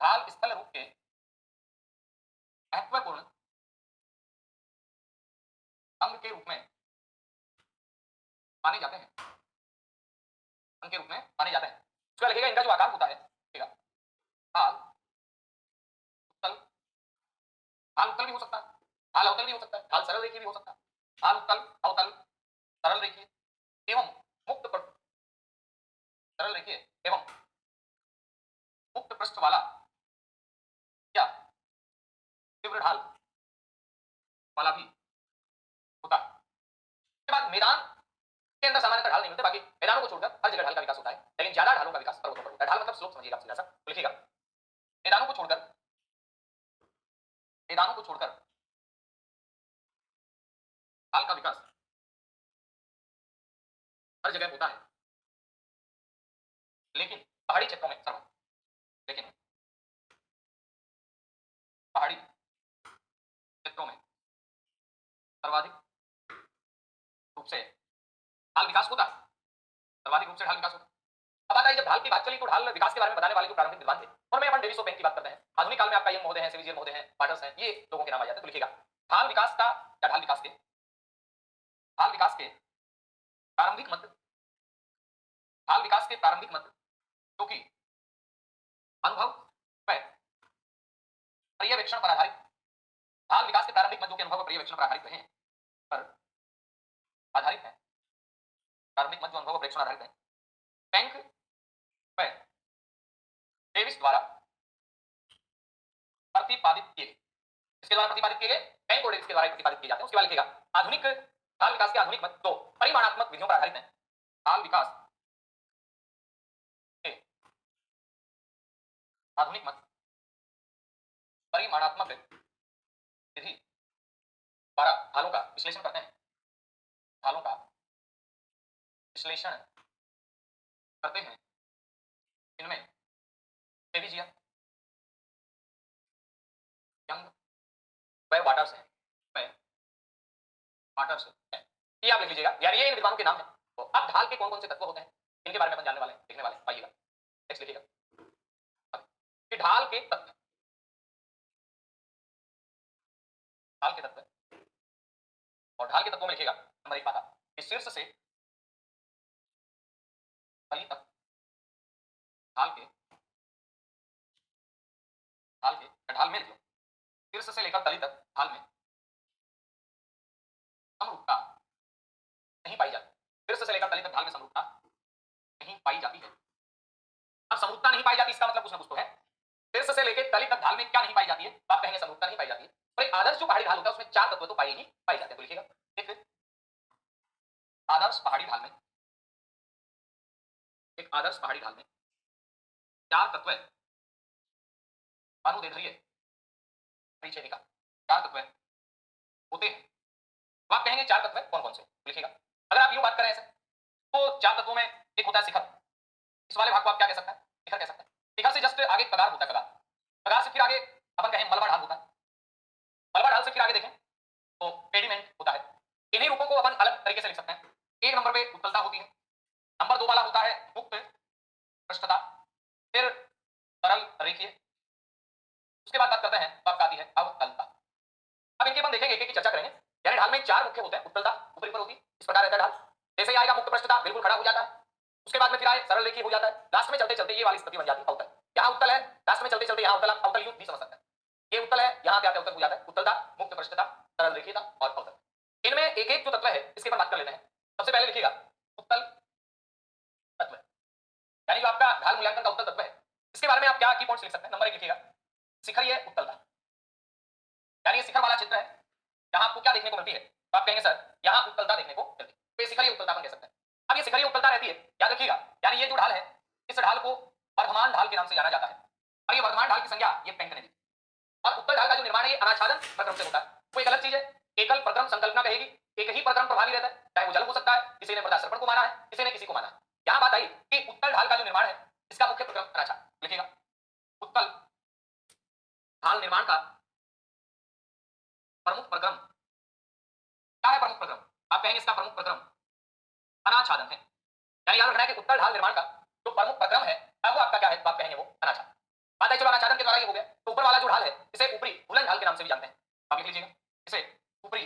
ढाल स्थल रूप के महत्वपूर्ण अंग के रूप में माने जाते हैं, अंग के रूप में माने जाते हैं। उसका लिखिएगा इनका जो आकार होता है, लिखिएगा ढाल उत्तल, ढाल उत्तल भी हो सकता है, ढाल अवतल भी हो सकता है, ढाल सरल रेखीय भी हो सकता है। ढाल उत्तल, अवतल, सरल रेखीय एवं मुक्त सरल रेखीय एवं मुक्त पृष्ठ वाला या तीव्र ढाल वाला भी होता है। उसके बाद मैदान के अंदर सामान्यतः ढाल नहीं होते, बाकी मैदानों को छोड़कर हर जगह ढाल का विकास होता है, लेकिन ज्यादा ढालों का विकास पर्वतों पर होता है। ढाल मतलब स्लोप समझिएगा आप सीधा सा। तो लिखिएगा, मैदानों को छोड़कर, मैदानों को छोड़कर ढाल का विकास हर जगह होता है, लेकिन पहाड़ी क्षेत्रों में सर्वाधिक, लेकिन पहाड़ी क्षेत्रों में सर्वाधिक रूप से ढाल विकास होता है, सर्वाधिक रूप से ढाल विकास होता है। अब आता है, जब ढाल की बात चली तो ढाल विकास के बारे में बताने वाले जो प्रारंभिक विद्वान थे, और मैं अपन डेविस और पेंग की बात करते हैं। आधुनिक काल में आपका यंग महोदय हैं, सेविजियर महोदय हैं, पाटर्स हैं, ये लोगों के नाम आ जाते हैं। तो लिखिएगा, ढाल विकास का या ढाल विकास के प्रारंभिक मत, ढाल विकास के प्रारंभिक मत जो कि अनुभव व पर्यवेक्षण पर आधारित, ढाल विकास के प्रारंभिक मत जो कि अनुभव व पर्यवेक्षण पर आधारित हैं, पर आधारित है, प्रारंभिक मत जो अनुभव व पर्यवेक्षण आधारित है, पेंक व डेविस द्वारा प्रतिपादित किए गए, इसके द्वारा प्रतिपादित किए गए, पेंक और डेविस के द्वारा प्रतिपादित किए जाते हैं। उसके बाद लिखेगा, आधुनिक ढाल विकास के आधुनिक मत जो परिमाणात्मक विधियों पर आधारित है, ढाल विकास के आधुनिक मत परिमाणात्मक विधि द्वारा ढालों का विश्लेषण करते हैं, ढालों का विश्लेषण करते हैं। इनमें सेविजियर, यंग व वाटर्स हैं, व वाटर्स हैं। ये आप लिख लीजिएगा, यानी ये इन विद्वानों के नाम है। तो अब ढाल के कौन कौन से तत्व होते हैं, इनके बारे में अपन जानने वाले हैं, लिखने वाले हैं। आइएगा, नेक्स्ट लिखिएगा कि ढाल के तत्व, ढाल के तत्व, और ढाल के तत्वों में लिखिएगा नंबर एक पाता कि शीर्ष से तली तक ढाल के, ढाल में लिखो, शीर्ष से लेकर तली तक ढाल में समरूपता नहीं पाई जाती, शीर्ष से लेकर तली तक ढाल में समरूपता नहीं पाई जाती है। अब समरूपता नहीं पाई जाती इसका मतलब कुछ ना कुछ तो है। शीर्ष से लेकर तली तक ढाल में क्या नहीं पाई जाती है? आप कहेंगे समरूपता नहीं पाई जाती है। और एक आदर्श जो पहाड़ी ढाल होता है उसमें चार तत्व तो पाए ही पाए जाते हैं। तो लिखिएगा, एक आदर्श पहाड़ी ढाल में, एक आदर्श पहाड़ी ढाल में चार तत्व अनुदैर्ध्य परिच्छेदिका, चार तत्व होते हैं। तो आप कहेंगे चार तत्व कौन कौन से? लिखिएगा, अगर आप यूं बात करें ऐसे तो चार तत्वों में एक होता है शिखर, इस वाले भाग को आप क्या कह सकते हैं? शिखर कह सकते हैं। शिखर से जस्ट आगे कगार होता है, कगार, कगार से फिर आगे अपन कहें मलबा ढाल होता है, मलबा ढाल से फिर आगे देखें तो पेडिमेंट होता है। इन्हीं रूपों को अपन अलग तरीके से लिख सकते हैं। एक नंबर पे उत्तलता होती है, नंबर दो वाला होता है मुक्त पृष्ठता, फिर है तो आपका आती है अवतलता। अब इनके हम देखेंगे एक की चर्चा करेंगे। यानी ढाल में चार मुख्य होते हैं, उत्तलता ऊपर ऊपर होती है, इस प्रकार रहता है ढाल। जैसे ही आएगा मुक्त पृष्ठता बिल्कुल खड़ा हो जाता है, उसके बाद में फिर आए सरल रेखीय हो जाता है, लास्ट में चलते चलते ये वाली स्थिति बन जाती है अवतल। यहाँ उत्तल है, लास्ट में चलते चलते यहाँ अवतल, अवतल युग भी समझ सकते हैं। ये उत्तल है, यहाँ पे आते अवतल हो जाता है, उत्तलता, मुक्त पृष्ठता, सरल रेखीयता और अवतल। इनमें एक एक जो तत्व है इसके पर बात कर लेते हैं। सबसे पहले लिखिएगा उत्तल तत्व, यानी जो आपका ढाल मूल्यांकन का उत्तल तत्व है, इसके बारे में आप क्या की पॉइंट्स लिख सकते हैं। नंबर एक लिखिएगा शिखरीय उत्तलता, यानी ये शिखर वाला क्षेत्र है, यहाँ आपको क्या देखने को मिलती है, तो आप कहेंगे सर यहाँ उत्तलता देखने को मिलती है, तो ये शिखरीय उत्तलता अपन कह सकते हैं। अब ये शिखरीय उत्तलता रहती है, याद रखिएगा, यानी ये जो ढाल है इस ढाल को वर्धमान ढाल के नाम से जाना जाता है, और ये वर्धमान ढाल की संज्ञा ये पेंट ने दी। और उत्तल ढाल का जो निर्माण है ये अनाच्छादन प्रक्रम से होता है, वो एक अलग चीज है, एकल प्रक्रम संकल्पना कहेगी, एक ही प्रक्रम प्रभावी रहता है, चाहे वो जल हो सकता है, किसी ने मृदा सर्पण को माना है, किसी ने किसी को माना है। यहाँ बात आई कि उत्तल ढाल का जो निर्माण है इसका मुख्य प्रक्रम अनाच्छादन, लिखिएगा उत्तल ढाल निर्माण का प्रमुख प्रक्रम क्या है। प्रमुख प्रक्रम आप कहेंगे इसका प्रमुख प्रक्रम अनाच्छादन है, यानी याद रखना है कि उत्तल ढाल निर्माण का जो प्रमुख प्रक्रम है वो आपका क्या है, तो आप कहेंगे वो अनाच्छादन। बात है चलो अनाच्छादन के द्वारा ये हो गया, तो ऊपर वाला जो ढाल है इसे ऊपरी उलन ढाल के नाम से भी जानते हैं, आप लिख लीजिएगा इसे ऊपरी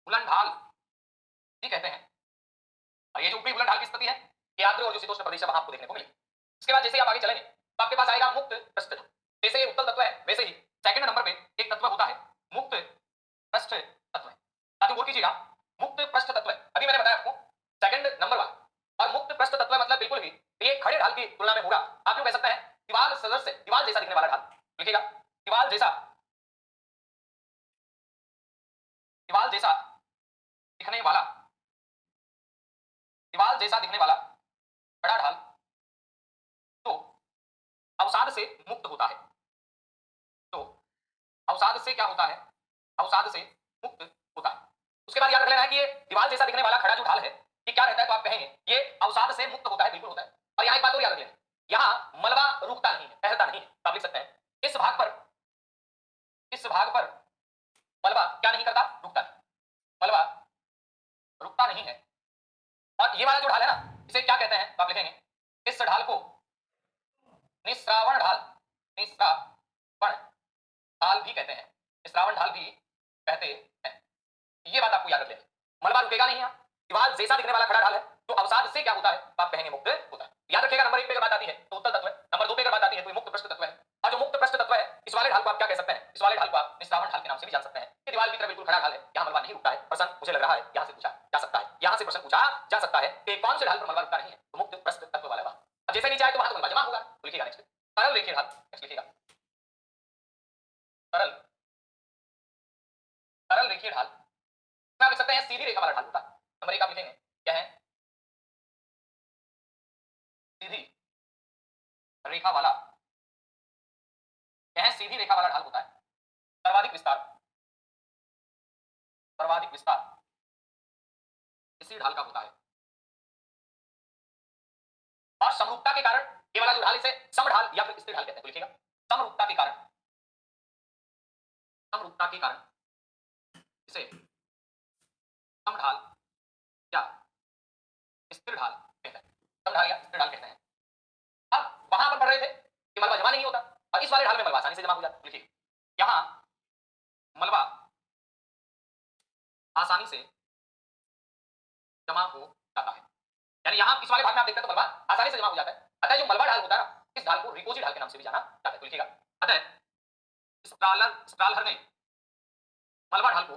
उलन ढाल भी कहते हैं। और ये जो ऊपरी उलन ढाल की स्थिति है ये आर्द्र और जो शीतोष्ण प्रदेश है वहां आपको देखने को मिलेगी। इसके बाद जैसे आप आगे चलेंगे तो आपके पास आएगा मुक्त पृष्ठ, जैसे ये उत्तल तत्व है वैसे ही सेकंड नंबर पे एक तत्व होता है मुक्त पृष्ठ तत्व। साथियों गौर कीजिएगा, मुक्त पृष्ठ तत्व अभी मैंने बताया आपको सेकंड नंबर वाला, और मुक्त पृष्ठ तत्व मतलब बिल्कुल ही ये खड़े ढाल की तुलना में होगा, आप यूं कह सकते हैं दीवार सदस्य, दीवार जैसा दिखने वाला ढाल, लिखिएगा दीवार जैसा, दीवार जैसा दिखने वाला, दीवार जैसा दिखने वाला खड़ा ढाल तो अवसाद से मुक्त होता है, तो अवसाद से क्या होता है, अवसाद से मुक्त होता है। उसके बाद याद रख लेना है कि ये दीवार जैसा दिखने वाला खड़ा जो ढाल है ये क्या रहता है, तो आप कहेंगे ये अवसाद से मुक्त होता है, बिल्कुल होता है। और यहाँ एक बात और याद रख लेना, यहाँ मलबा रुकता नहीं है, टहलता नहीं है, तो आप लिख सकते हैं इस भाग पर, इस भाग पर मलबा क्या नहीं करता, रुकता नहीं, मलबा रुकता नहीं है। और ये वाला जो ढाल है ना इसे क्या कहते हैं, तो आप लिखेंगे इस ढाल को निस्रावण ढाल, निस्रावण ढाल भी कहते हैं, निस्रावण ढाल भी कहते हैं। ये बात आपको याद रख लेनी, मलबा रुकेगा नहीं, यहाँ दीवार जैसा दिखने वाला खड़ा ढाल है तो अवसाद से क्या होता है, तो आप कहेंगे मुक्त होता है। याद रखिएगा नंबर एक पे अगर बात आती है तो उत्तल तत्व है, नंबर दो पे अगर बात आती है तो ये मुक्त पृष्ठ तत्व है। और जो मुक्त पृष्ठ तत्व है इस वाले ढाल को आप क्या कह सकते हैं, इस वाले ढाल को आप निस्रावण ढाल के नाम से भी जान सकते हैं। ये दीवार की तरह बिल्कुल खड़ा ढाल है, यहाँ मलबा नहीं रुकता है। प्रश्न मुझे लग रहा है यहाँ से पूछा जा सकता है, यहाँ से प्रश्न पूछा जा सकता है कि कौन से ढाल पर मलबा रुकता नहीं है, तो मुक्त पृष्ठ तत्व वाला वहां। अब जैसे नीचे आए तो वहां तो मलबा जमा होगा, तो लिखिएगा नेक्स्ट सरल रेखीय ढाल, नेक्स्ट लिखिएगा सरल, सरल रेखीय ढाल आप लिख सकते हैं सीधी रेखा वाला ढाल होता है। नंबर एक आप लिखेंगे क्या है, सीधी रेखा वाला, यह सीधी रेखा वाला ढाल होता है। सर्वाधिक विस्तार, सर्वाधिक विस्तार इसी ढाल का होता है। और समरूपता के कारण ये वाला जो ढाल इसे समढाल या फिर स्थिर ढाल कहते हैं, तो लिखिएगा समरूपता के कारण, समरूपता के कारण इसे समढाल या स्थिर ढाल कहते हैं, समढाल या स्थिर ढाल कहते हैं। अब वहां पर पढ़ रहे थे कि मलबा जमा नहीं होता, और इस वाले ढाल में मलबा आसानी से जमा हो जाता है। लिखिए यहां मलबा आसानी से जमा हो जाता है, यानी यहां इस वाले भाग में आप देखते हैं तो मलबा आसानी से जमा हो जाता है। अतः जो मलबा ढाल होता है ना इस ढाल को रिकोजी ढाल के नाम से भी जाना जाता है, तो लिखिएगा अतः स्ट्रालर ने मलबा ढाल को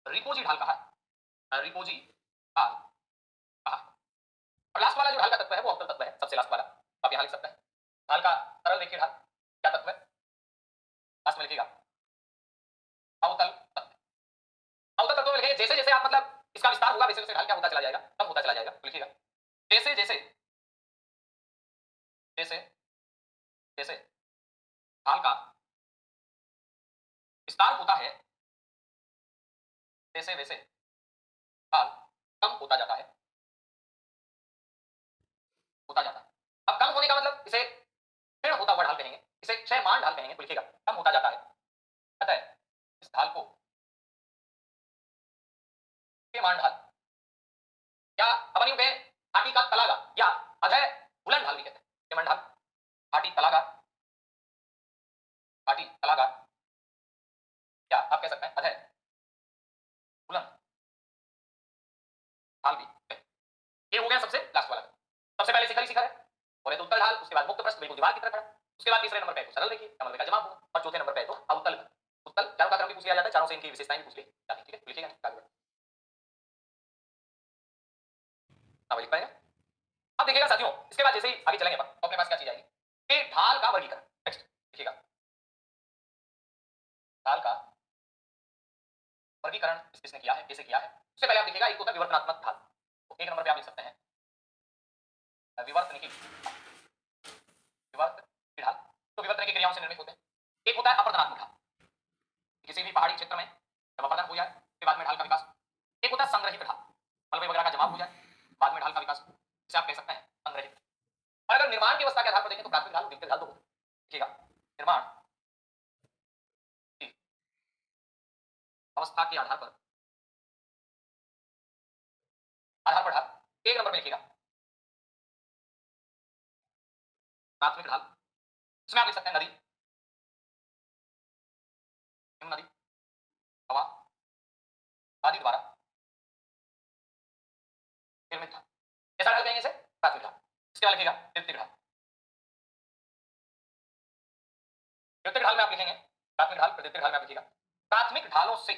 रिकोजी ढाल कहा है, रिकोजी ढाल कहा। और लास्ट वाला जो ढाल का तत्व है वो अवतल तत्व है, सबसे लास्ट वाला आप यहां लिख सकते हैं ढाल का सरल रेखीय ढाल क्या तत्व है, लास्ट में लिखिएगा अवतल तत्व। अवतल तत्व में लिखिए जैसे जैसे आप मतलब इसका विस्तार होगा वैसे वैसे ढाल क्या होता चला जाएगा, कम होता चला जाएगा, तो लिखिएगा जैसे जैसे जैसे जैसे ढाल का विस्तार होता है वैसे वैसे ढाल कम होता जाता है, होता जाता है। अब कम होने का मतलब इसे क्षीण होता हुआ ढाल कहेंगे, इसे क्षयमान ढाल कहेंगे, तो लिखिएगा कम होता जाता है। अतः इस ढाल को क्षयमान ढाल या अपन यूं कहें हाटी का तलागा या अधय बुलंद ढाल भी कहते हैं। क्षयमान ढाल, हाटी तलागा काटी, कलाकार, क्या आप कह सकते हैं अधय, उलन, ढाल भी। ये हो गया सबसे लास्ट वाला। सबसे पहले शिखर ही शिखर है, बोले तो उत्तल ढाल, उसके बाद मुक्त प्रश्न बिल्कुल दीवार की तरह खड़ा, उसके बाद तीसरे नंबर पे तो सरल देखिए कमल का जवाब होगा, और चौथे नंबर पे तो अवतल। उत्तल चारों का क्रम भी पूछ लिया जाता है, चारों से इनकी विशेषताएं भी पूछ ली जाती है, ठीक है लिखिएगा आगे। हाँ लिख पाएगा। अब देखिएगा साथियों, इसके बाद जैसे ही आगे चलेंगे तो अपने पास क्या चीज आएगी कि ढाल का वर्गीकरण। नेक्स्ट देखिएगा, ढाल का वर्गीकरण किसने किया है, कैसे किया है। उससे पहले आप देखिएगा एक होता है विवर्तनात्मक ढाल, तो एक नंबर पे आप लिख सकते हैं विवर्तनिकी, विवर्त ढाल, तो विवर्तन की क्रियाओं से निर्मित होते हैं। एक होता है अपर्दनात्मक ढाल, किसी भी पहाड़ी क्षेत्र में जब अपर्दन हो जाए फिर बाद में ढाल का विकास। एक होता है संग्रहित ढाल, मलबे वगैरह का जमाव हो जाए बाद में ढाल का विकास, इसे आप कह सकते हैं संग्रहित। और अगर निर्माण की अवस्था के आधार पर देखें तो प्राथमिक ढाल और द्वितीयक ढाल दो होते हैं। देखिएगा निर्माण की अवस्था के आधार पर ढाल एक नंबर पे लिखिएगा प्राथमिक ढाल, इसमें आप लिख सकते हैं नदी, हिम नदी, हवा आदि द्वारा निर्मित ढाल, ऐसा ढाल कहेंगे इसे प्राथमिक ढाल। इसके बाद लिखिएगा द्वितीयक ढाल, द्वितीयक ढाल में आप लिखेंगे प्राथमिक ढाल, द्वितीयक ढाल में आप लिखिएगा प्राथमिक ढालों से,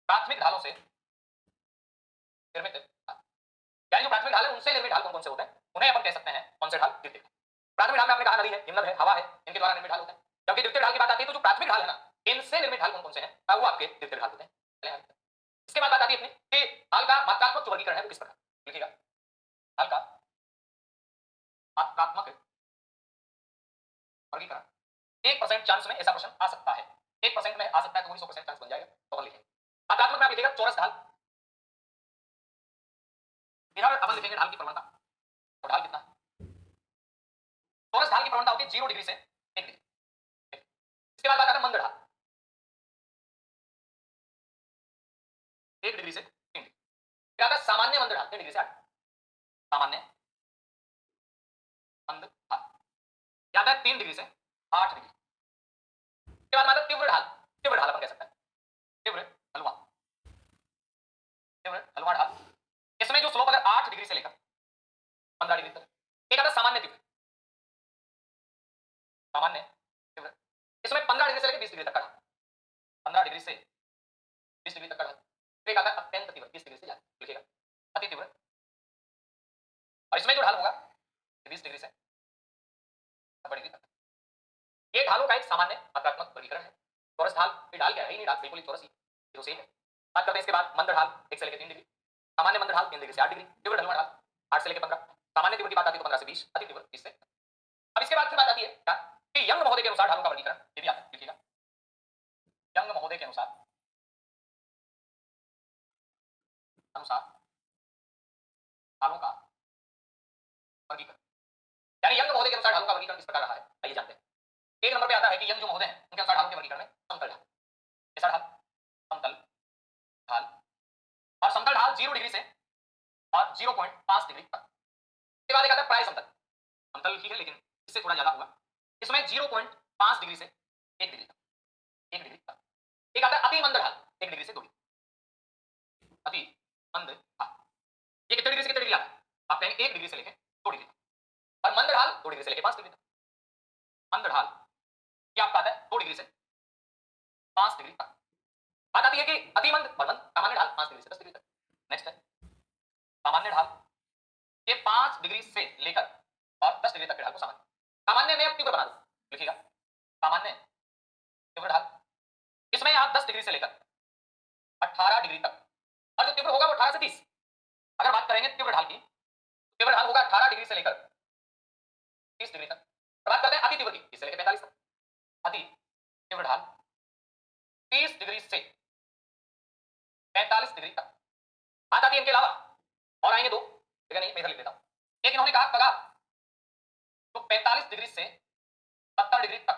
प्राथमिक ढालों से निर्मित ढाल, यानी जो प्राथमिक ढाल है उनसे निर्मित ढाल कौन कौन से होते हैं, उन्हें अपन कह सकते हैं कौन से ढाल, द्वितीयक। प्राथमिक ढाल में आपने कहा नदी है, हिमनद है, हवा है, इनके द्वारा निर्मित ढाल होते हैं। जबकि द्वितीयक ढाल की बात आती है तो जो प्राथमिक ढाल है ना, इनसे निर्मित ढाल कौन कौन से हैं, वो आपके द्वितीयक ढाल होते हैं। इसके बाद बात आती है अपनी कि ढाल का मात्रात्मक जो वर्गीकरण है वो किस प्रकार, लिखिएगा ढाल का मात्रात्मक वर्गीकरण। 1% चांस में ऐसा प्रश्न आ सकता है, 1% में आ सकता है तो वही 100% चांस बन जाएगा, तो अपन लिखेंगे मात्रात्मक में आप लिखिएगा चौरस ढाल, इधर अपन लिखेंगे ढाल की प्रवणता, तो ढाल कितना, चौरस ढाल की प्रवणता होती है 0 डिग्री से 1 डिग्री। इसके बाद बात आता है मंद ढाल, 1 डिग्री से 3 डिग्री। फिर आता है सामान्य मंद ढाल 3 डिग्री से 8, सामान्य मंद ढाल क्या आता है 3 डिग्री से 8 डिग्री। इसके बाद आता है तीव्र ढाल, तीव्र ढाल अपन कह सकते हैं तीव्र हलवा, तीव्र हलवा ढाल, इसमें जो स्लोप अगर 8 डिग्री से लेकर 15 डिग्री तक। एक आता है सामान्य तीव्र, सामान्य तीव्र, इसमें 15 डिग्री से लेकर 20 डिग्री तक का ढाल, 15 डिग्री से 20 डिग्री तक का ढाल। एक आता है अत्यंत तीव्र 20 डिग्री से ज्यादा, लिखिएगा अति तीव्र, और इसमें जो ढाल होगा 20 डिग्री से 90 डिग्री तक। ये ढालों का एक सामान्य मात्रात्मक वर्गीकरण है। चौरस ढाल, ये ढाल क्या है, ही नहीं ढाल बिल्कुल ही चौरस ही, जो सेम है। बात करते हैं इसके बाद मंद ढाल 1 से लेकर 3 डिग्री, सामान्य मंद ढाल 3 डिग्री से 8 डिग्री, तीव्र ढलवा ढाल 8 से लेकर 15, सामान्य तीव्र की बात आती है तो 15 से 20, अति तीव्र 20 से। अब इसके बाद फिर बात आती है क्या कि यंग महोदय के अनुसार ढालों का वर्गीकरण, ये भी आता है, लिखिएगा यंग महोदय के अनुसार ढालों का वर्गीकरण, यानी यंग महोदय के अनुसार ढालों का वर्गीकरण किस प्रकार रहा है, आइए जानते हैं। एक नंबर पे आता है कि यंग जो महोदय हैं उनके अनुसार ढालों के वर्गीकरण में समतल ढाल, कैसा ढाल, समतल ढाल, और समतल ढाल 0 डिग्री से और 0.5 डिग्री तक। इसके बाद एक आता है प्राय समतल, समतल ही है लेकिन इससे थोड़ा ज्यादा होगा, इसमें 0.5 डिग्री से 1 डिग्री तक, 1 डिग्री तक। एक आता है अति मंद ढाल 1 डिग्री से 2 डिग्री, अति मंद ढाल, ये कितने डिग्री से कितने डिग्री आता है, आप कहेंगे 1 डिग्री से लेकर 2 डिग्री तक, और मंद ढाल 2 डिग्री से लेकर 5 डिग्री तक। मंद ढाल ये आपका आता है 2 डिग्री से 5 डिग्री तक। बात आती है कि अति मंद और मंद, सामान्य ढाल 5 डिग्री से 10 डिग्री तक। नेक्स्ट है सामान्य ढाल, ये 5 डिग्री से लेकर और 10 डिग्री तक के ढाल को सामान्य, सामान्य में अब तीव्र बना दो, लिखिएगा सामान्य तीव्र ढाल, इसमें आप 10 डिग्री से लेकर 18 डिग्री तक, और जो तीव्र होगा वो 18 से 30। अगर बात करेंगे तीव्र ढाल की, तीव्र ढाल होगा 18 डिग्री से लेकर 30 डिग्री तक। बात करते हैं अति तीव्र की, 30 से लेकर 45 तक। अति तीव्र ढाल 30 डिग्री से 45 डिग्री तक। बात आती है इनके अलावा और आएंगे दो, लेकिन नहीं मैं इधर लिख देता हूं। एक इन्होंने कहा पगार तो 45 डिग्री से 70 डिग्री तक,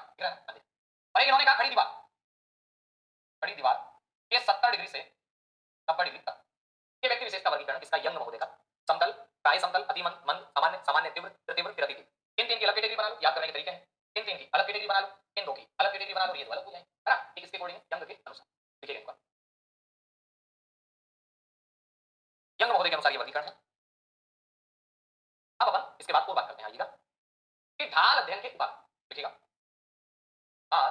और एक इन्होंने कहा खड़ी दीवार, खड़ी दीवार ये 70 डिग्री से 90 डिग्री तक। ये व्यक्ति विशेष का वर्गीकरण किसका, यंग महोदय का। समतल, प्राय समतल, अति मंद, मंद, सामान्य, सामान्य तीव्र, तीव्र, फिर अति तीव्र। इन तीन की अलग कैटेगरी बना लो, याद करने के तरीके हैं। इन तीन की अलग कैटेगरी बना लो, इन दो की अलग कैटेगरी बना लो, ये दो अलग हो जाएंगे, है ना। ठीक इसके अकॉर्डिंग यंग के अनुसार लिखिएगा इनका। यंग महोदय के अनुसार ये वर्गीकरण है। अब अपन इसके बाद और बात करते हैं, आइएगा कि ढाल अध्ययन के उपागम लिखिएगा। ढाल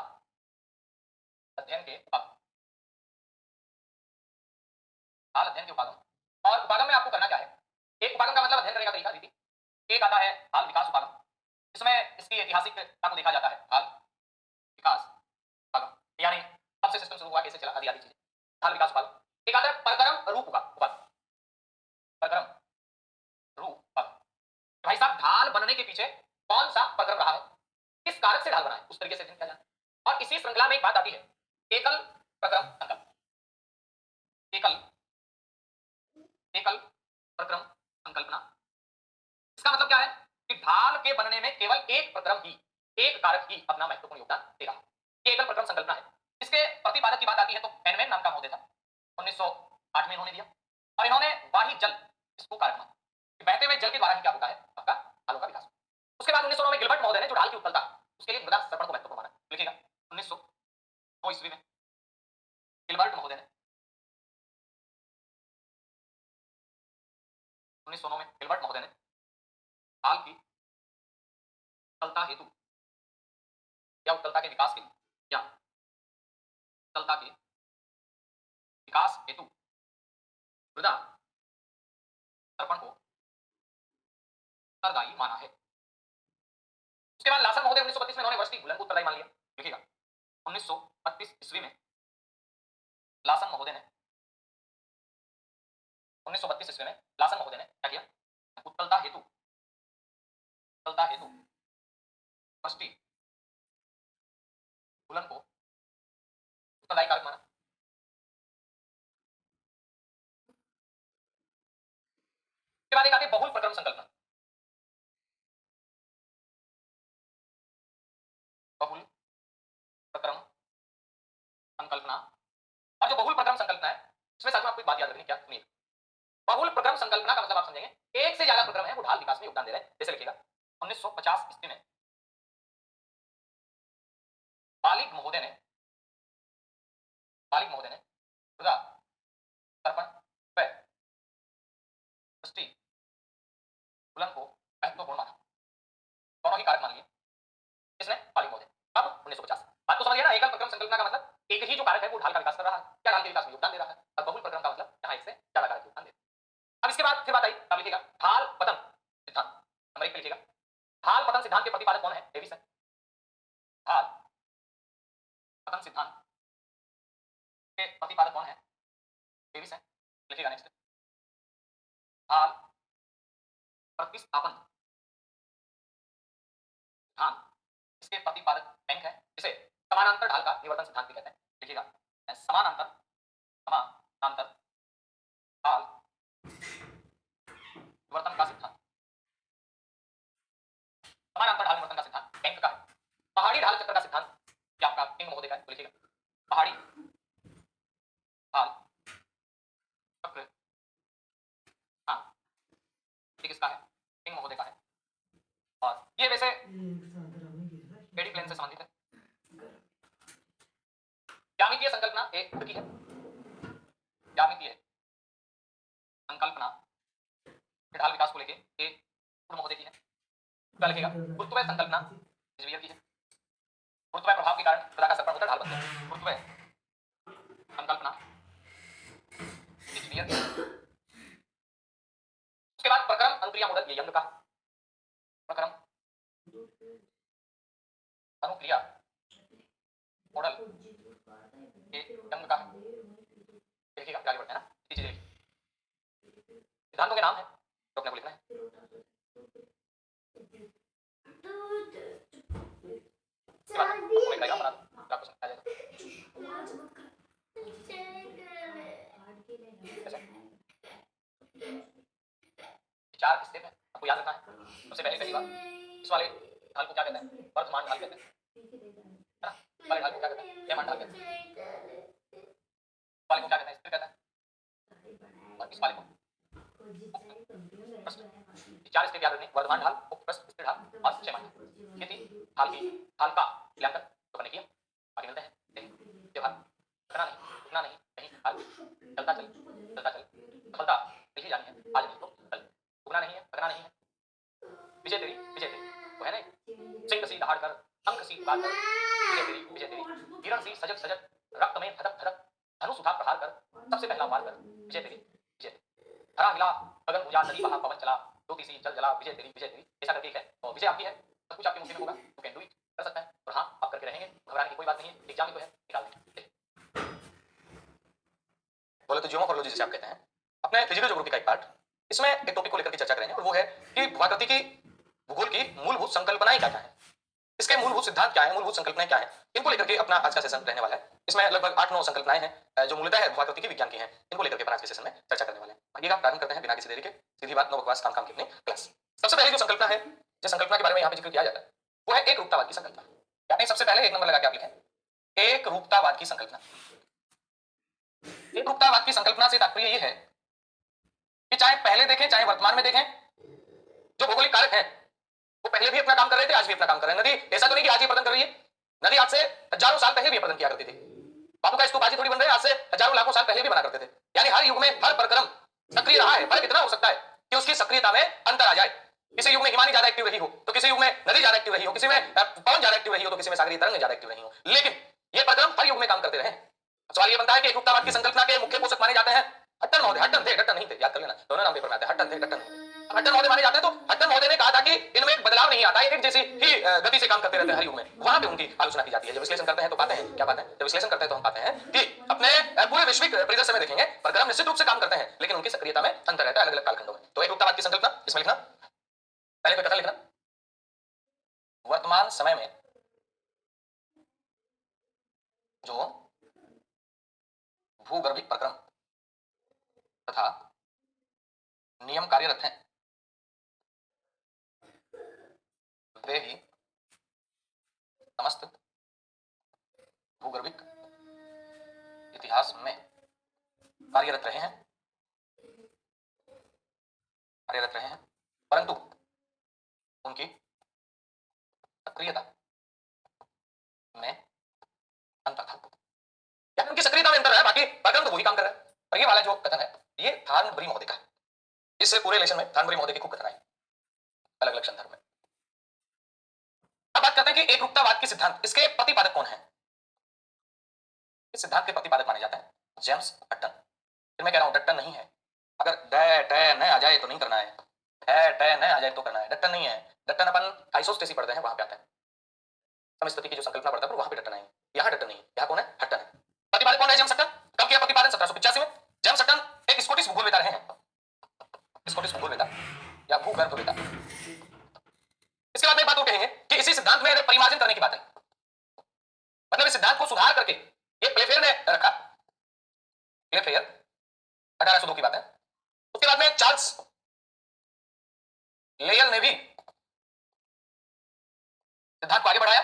अध्ययन के उपागम, ढाल अध्ययन के उपागम। और उपागम में आपको करना क्या है, एक उपागम का मतलब अध्ययन करने का तरीका रीति, एक आता है ढाल विकास उपागम, इसमें इसकी ऐतिहासिकता को देखा जाता है। ढाल विकास उपागम यानी कब से सिस्टम शुरू हुआ, कैसे चला, आदि आदि चीजें, ढाल विकास उपागम। एक आता है परक्रम रूप उपागम, परक्रम रूप उपागम। भाई साहब ढाल बनने के पीछे कौन सा परक्रम रहा है, किस कारक से ढाल बना है, उस तरीके से अध्ययन किया जाता है। और इसी श्रृंखला में एक बात आती है एकल प्रक्रम संकल्प, एकल एकल प्रक्रम संकल्पना। इसका मतलब क्या है कि ढाल के बनने में केवल एक प्रक्रम ही, एक कारक ही अपना महत्वपूर्ण योगदान दे रहा है, ये एकल प्रक्रम संकल्पना है। इसके प्रतिपादक की बात आती है तो फेनमैन नाम का महोदय था, 1908 में इन्होंने दिया, और इन्होंने वाही जल इसको कारक माना, बहते हुए जल के द्वारा ही क्या होता है आपका ढालों का विकास। उसके बाद 1909 में गिलबर्ट महोदय ने जो ढाल की उत्तलता उसके लिए मृदा सर्पण को महत्वपूर्ण माना, लिखिएगा 1902 ईस्वी में गिलबर्ट महोदय ने, 1909 में गिलबर्ट महोदय ने ढाल की उत्तलता हेतु या उत्तलता के विकास के लिए या उत्तलता के विकास हेतु मृदा सर्पण को उत्तरदायी माना है। उसके बाद लासन महोदय 1932 में उन्होंने वर्ष की घुलन को उत्तरदायी मान लिया, लिखिएगा 1932 ईस्वी में लासन महोदय ने, 1932 ईस्वी में लासन महोदय ने क्या किया, उत्तलता हेतु वर्ष की घुलन को उत्तरदायी कारक माना। उसके बाद एक आती है बहुल प्रक्रम संकल्पना, बहुल प्रक्रम संकल्पना। और जो बहुल प्रक्रम संकल्पना है इसमें साथ में आपको एक बात याद रखनी, क्या सुनिए, बहुल प्रक्रम संकल्पना का मतलब आप समझेंगे एक से ज्यादा प्रक्रम है वो ढाल विकास में योगदान दे रहे हैं। जैसे लिखिएगा 1950 ईस्वी में बालिक महोदय ने मृदा सर्पण व पुष्टि घुलन को महत्वपूर्ण माना, दोनों ही कारक मान लिए इसने बालिक महोदय। अब 1950 बात तो समझिए ना, एकल प्रक्रम संकल्पना का मतलब एक ही जो कारक है वो ढाल का विकास कर रहा है, क्या ढाल के विकास में योगदान दे रहा है, और बहुल प्रक्रम का मतलब यहाँ एक से ज्यादा कारक योगदान दे रहा है। अब इसके बाद फिर बात आई, अब लिखिएगा ढाल पतन सिद्धांत, नंबर 1 पे लिखिएगा ढाल पतन सिद्धांत के प्रतिपादक कौन है, डेविस है। ढाल पतन सिद्धांत के प्रतिपादक कौन है, डेविस है, लिखिएगा नेक्स्ट ढाल प्रतिस्थापन सिद्धांत, इसके प्रतिपादक बैंक है, जिसे समानांतर ढाल का निवर्तन सिद्धांत भी कहते हैं, लिखिएगा समानांतर ढाल निवर्तन का सिद्धांत, समानांतर ढाल निवर्तन का सिद्धांत बैंक का है। पहाड़ी ढाल चक्र का सिद्धांत क्या आपका किंग महोदय का है, तो लिखिएगा पहाड़ी ढाल चक्र, हाँ ठीक इसका है किंग महोदय का है, और ये वैसे एडी प्लेन से संबंधित है। ज्यामितीय संकल्पना एक खुद की है, ज्यामितीय संकल्पना ढाल विकास को लेके एक महोदय की है, क्या लिखिएगा गुरुत्वीय संकल्पना इजवियर की है, गुरुत्वीय प्रभाव के कारण मृदा का सर्पण होकर ढाल बनता है, गुरुत्वीय संकल्पना इजवियर की। उसके बाद प्रक्रम अनुक्रिया मॉडल, ये यंग का प्रक्रम अनुक्रिया मॉडल ये यंग का देखिएगा, आगे बढ़ते हैं ना, चीजें सिद्धांतों के नाम है जो अपने को लिखना है। आपको समझ आ जाएगा। चार स्टेप है, आपको याद रखना है। सबसे पहली बात, इस वाले ढाल को क्या कहते हैं, वर्तमान ढाल कहते हैं, है ना, वाले ढाल को क्या कहते हैं, यमान ढाल कहते हैं, वाले को क्या कहते हैं, स्थिर कहते हैं, और इस वाले को चार स्टेप याद रखने, वर्तमान ढाल, उपप्रस्थ, स्थिर ढाल और क्षयमान ढाल, ये तीन ढाल की हल्का मिलाकर तो करने किया आगे मिलते हैं त्योहार रुकना नहीं रुकना नहीं कहीं हाल चलता चल सफलता लिखी जानी है आज नहीं तो कल रुकना नहीं है थकना नहीं है विजय तेरी वो है नहीं सिंह सी दहाड़ कर अंक सी उगार कर विजय तेरी हिरण सी सजग सजग रक्त में धधक धधक धनुष उठा प्रहार कर सबसे पहला वार कर विजय तेरी हरा हिला गगन गुजा नदी बहा पवन चला ज्योति सी जल जला विजय तेरी ऐसा करके है और विजय आपकी है सब कुछ आपके मुट्ठी में होगा यू कैन डू इट कर सकता है और हाँ आप करके रहेंगे घबराने की कोई बात नहीं है एग्जाम ही तो है निकाल देंगे बोले तो जियोमॉर्फोलॉजी जिसे आप कहते हैं अपने फिजिकल ज्योग्राफी का एक पार्ट इसमें एक टॉपिक को लेकर के चर्चा करेंगे और वो है कि भूआकृति की भूगोल की मूलभूत संकल्पनाएं क्या है इसके मूलभूत सिद्धांत क्या है मूलभूत संकल्पनाएं क्या है इनको लेकर के अपना आज का सेशन रहने वाला है इसमें लगभग 8-9 संकल्पनाएं हैं जो मूलतः है भूआकृति की विज्ञान की हैं इनको लेकर के आज के सेशन में चर्चा करने वाले हैं आइएगा प्रारंभ करते हैं बिना किसी देरी के सीधी बात नो बकवास काम की अपनी क्लास सबसे पहले जो संकल्पना है जिस संकल्पना के बारे में यहाँ पे जिक्र किया जाता है वो है एक रूपतावाद की संकल्पना यानी सबसे पहले एक नंबर लगा के आप लिखें एक रूपतावाद की संकल्पना एक रूपतावाद की संकल्पना से तात्पर्य ये है कि चाहे पहले देखें चाहे वर्तमान में देखें जो भौगोलिक कारक हैं वो पहले भी अपना काम कर रहे थे आज भी अपना काम कर रहे हैं नदी ऐसा तो नहीं कि आज ही प्रदन कर रही है नदी आज से हजारों साल पहले भी प्रदन किया करती थी बापू का स्तूप आज थोड़ी बन रहे हैं आज से हजारों लाखों साल पहले भी बना करते थे यानी हर युग में हर प्रक्रम सक्रिय रहा है फर्क इतना हो सकता है कि उसकी सक्रियता में अंतर आ जाए किसी युग में हिमानी ज्यादा एक्टिव रही हो तो किसी युग में नदी ज्यादा एक्टिव रही हो किसी में पवन ज्यादा एक्टिव रही हो तो किसी में सागरीय तरंग ज्यादा एक्टिव रही हो लेकिन ये प्रक्रम हर युग में काम करते रहे सवाल ये बनता है कि एक रूपतावाद की संकल्पना के मुख्य पोषक माने जाते हैं हट्टन महोदय हट्टन थे डट्टन नहीं थे याद कर लेना दोनों नाम पेपर में आते हैं हट्टन थे डट्टन हट्टन महोदय माने जाते हैं तो हट्टन महोदय ने कहा था कि इनमें एक बदलाव नहीं आता एक जैसी ही गति से काम करते रहते हैं हर युग में वहां पे उनकी आलोचना की जाती है जब विश्लेषण करते हैं तो पाते हैं क्या पाते हैं जब विश्लेषण करते हैं तो हम पाते हैं कि अपने पूरे वैश्विक परिदृश्य में देखेंगे प्रक्रम निश्चित रूप से काम करते हैं लेकिन उनकी सक्रियता में अंतर रहता है अलग अलग कालखंडों में तो एक रूपतावाद की संकल्पना इसमें लिखना पहले कोई कथन लिखना वर्तमान समय में जो भूगर्भिक प्रक्रम तथा नियम कार्यरत हैं वे ही समस्त भूगर्भिक इतिहास में कार्यरत रहे हैं परंतु उनकी सक्रियता में अंतर था या उनकी सक्रियता में अंतर है बाकी प्रक्रम तो वही काम कर रहा है और ये वाला जो कथन है ये थार्नबरी महोदय का है इससे पूरे लेसन में थार्नबरी महोदय की खूब कथन आई अलग अलग संदर्भ में अब बात करते हैं कि एक रूपतावाद के सिद्धांत इसके प्रतिपादक कौन है इस सिद्धांत के प्रतिपादक माने जाते हैं जेम्स हट्टन फिर मैं कह रहा हूं डट्टन नहीं है अगर न आ जाए तो नहीं करना है न आ जाए तो करना है डट्टन नहीं है डट्टन अपन आइसोस्टेसी पढ़ते हैं वहां पे आता है समस्थिति की जो संकल्पना पढ़ता है वहां पे डट्टन है यहां डट्टन नहीं यहां कौन है हट्टन है प्रतिपादक कौन है जेम्स हट्टन कब किया प्रतिपादन 1785 में जेम्स हट्टन एक स्कॉटिश भूगोलवेता रहे हैं स्कॉटिश भूगोलवेता या भूगर्भवेता इसके बाद में एक बात और कहेंगे कि इसी सिद्धांत में परिमार्जन करने की बात है मतलब इस सिद्धांत को सुधार करके ये प्लेफेयर ने रखा प्लेफेयर 1802 की बात है उसके बाद में चार्ल्स लेयल ने भी सिद्धांत को आगे बढ़ाया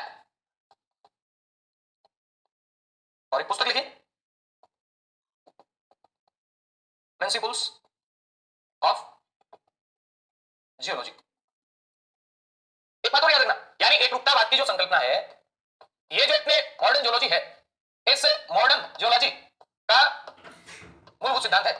और एक पुस्तक लिखी प्रिंसिपल्स ऑफ जियोलॉजी एक बात और याद रखना यानी एक रूपतावाद की जो संकल्पना है ये जो अपने मॉडर्न जियोलॉजी है इस मॉडर्न जियोलॉजी का मूलभूत सिद्धांत है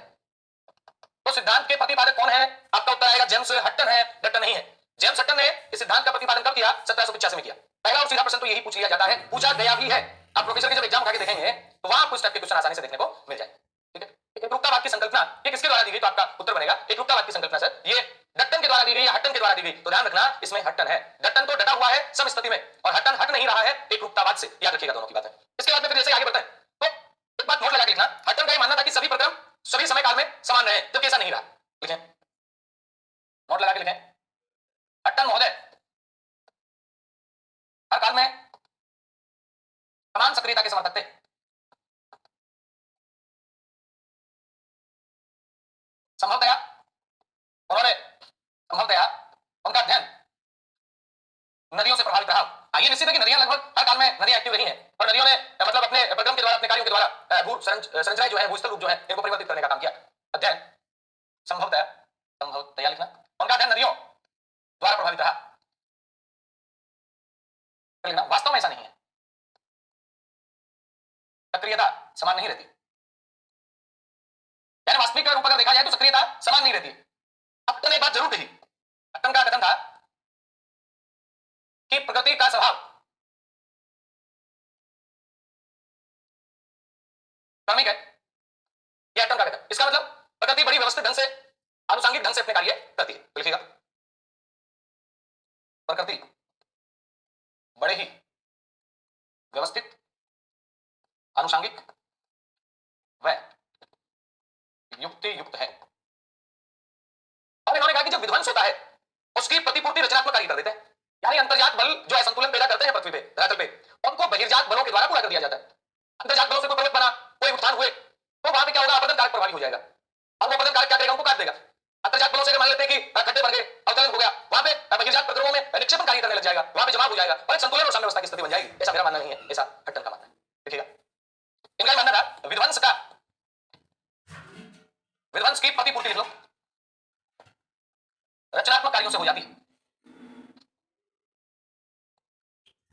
तो सिद्धांत के प्रतिपादक कौन है आपका उत्तर आएगा जेम्स हट्टन है डट्टन नहीं है जेम्स हट्टन ने इस सिद्धांत का प्रतिपादन कब किया 1785 में किया पहला और सीधा प्रश्न तो यही पूछ लिया जाता है पूछा गया भी है आप प्रोफेसर की जब एग्जाम उठा के देखेंगे तो वहां कुछ टाइप के क्वेश्चन आसानी से देखने को मिल जाए ठीक है एक रूपतावाद की संकल्पना ये किसके द्वारा दी गई तो आपका उत्तर बनेगा एक रूपतावाद की संकल्पना सर ये डट्टन के द्वारा दी गई या हट्टन के द्वारा दी गई तो ध्यान रखना इसमें हट्टन है डट्टन तो डटा हुआ है सब स्थिति में और हट्टन हट नहीं रहा है एक रूपतावाद से याद रखिएगा दोनों की बात है इसके बाद में फिर जैसे आगे बढ़ते हैं तो एक बात नोट लगा के लिखना हट्टन का मानना था कि सभी प्रक्रम सभी समय काल में समान रहे जबकि ऐसा नहीं रहा लिखें नोट लगा के लिखें हट्टन महोदय हर काल में समान सक्रियता के समर्थक थे संभवतया उनका अध्ययन नदियों से प्रभावित रहा ये निश्चित है कि नदियां लगभग हर काल में नदियां एक्टिव रही हैं और नदियों ने मतलब अपने प्रक्रम के द्वारा अपने कार्यों के द्वारा भू संरचनाएं जो है भूस्थल रूप जो है इनको परिवर्तित करने का काम किया अध्ययन संभवतया लिखना उनका अध्ययन नदियों द्वारा प्रभावित रहा लिखना वास्तव में ऐसा नहीं है, सक्रियता समान नहीं रहती, यानी वास्तविक रूप अगर देखा जाए तो सक्रियता समान नहीं रहती। अट्टन ने एक बात जरूर कही, अट्टन का कथन था कि प्रकृति का स्वभाव क्रमिक है, यह अट्टन का कथन। इसका मतलब प्रकृति बड़ी व्यवस्थित ढंग से, आनुषंगिक ढंग से अपने कार्य करती है। तो लिखिएगा प्रकृति बड़े ही व्यवस्थित, आनुषंगिक व युक्ति युक्त है। और इन्होंने कहा कि जब विध्वंस होता है उसकी प्रतिपूर्ति रचनात्मक कार्य कर देते हैं, यानी अंतर्जात बल जो असंतुलन पैदा करते हैं पृथ्वी पे, धरातल पे, उनको बहिर्जात बलों के द्वारा पूरा कर दिया जाता है। अंतर्जात बलों से कोई पर्वत बना, कोई उत्थान हुए, तो वहां पे क्या होगा, अपतन कारक प्रभावी हो जाएगा। और वो अपतन कारक क्या करेगा, उनको काट देगा। अंतर्जात बलों से मान लेते हैं कि खड्डे बन गए, अवतरण हो गया, वहां पे बहिर्जात प्रक्रमों में निक्षेपण कार्य करने लग जाएगा, वहां पे जमाव हो जाएगा और एक संतुलन और साम्यावस्था की स्थिति बन जाएगी। ऐसा मेरा मानना नहीं है, ऐसा हट्टन का मानना है। देखिएगा इनका मानना था विध्वंस का, विध्वंस की प्रतिपूर्ति लिख लो रचनात्मक कार्यों से हो जाती है,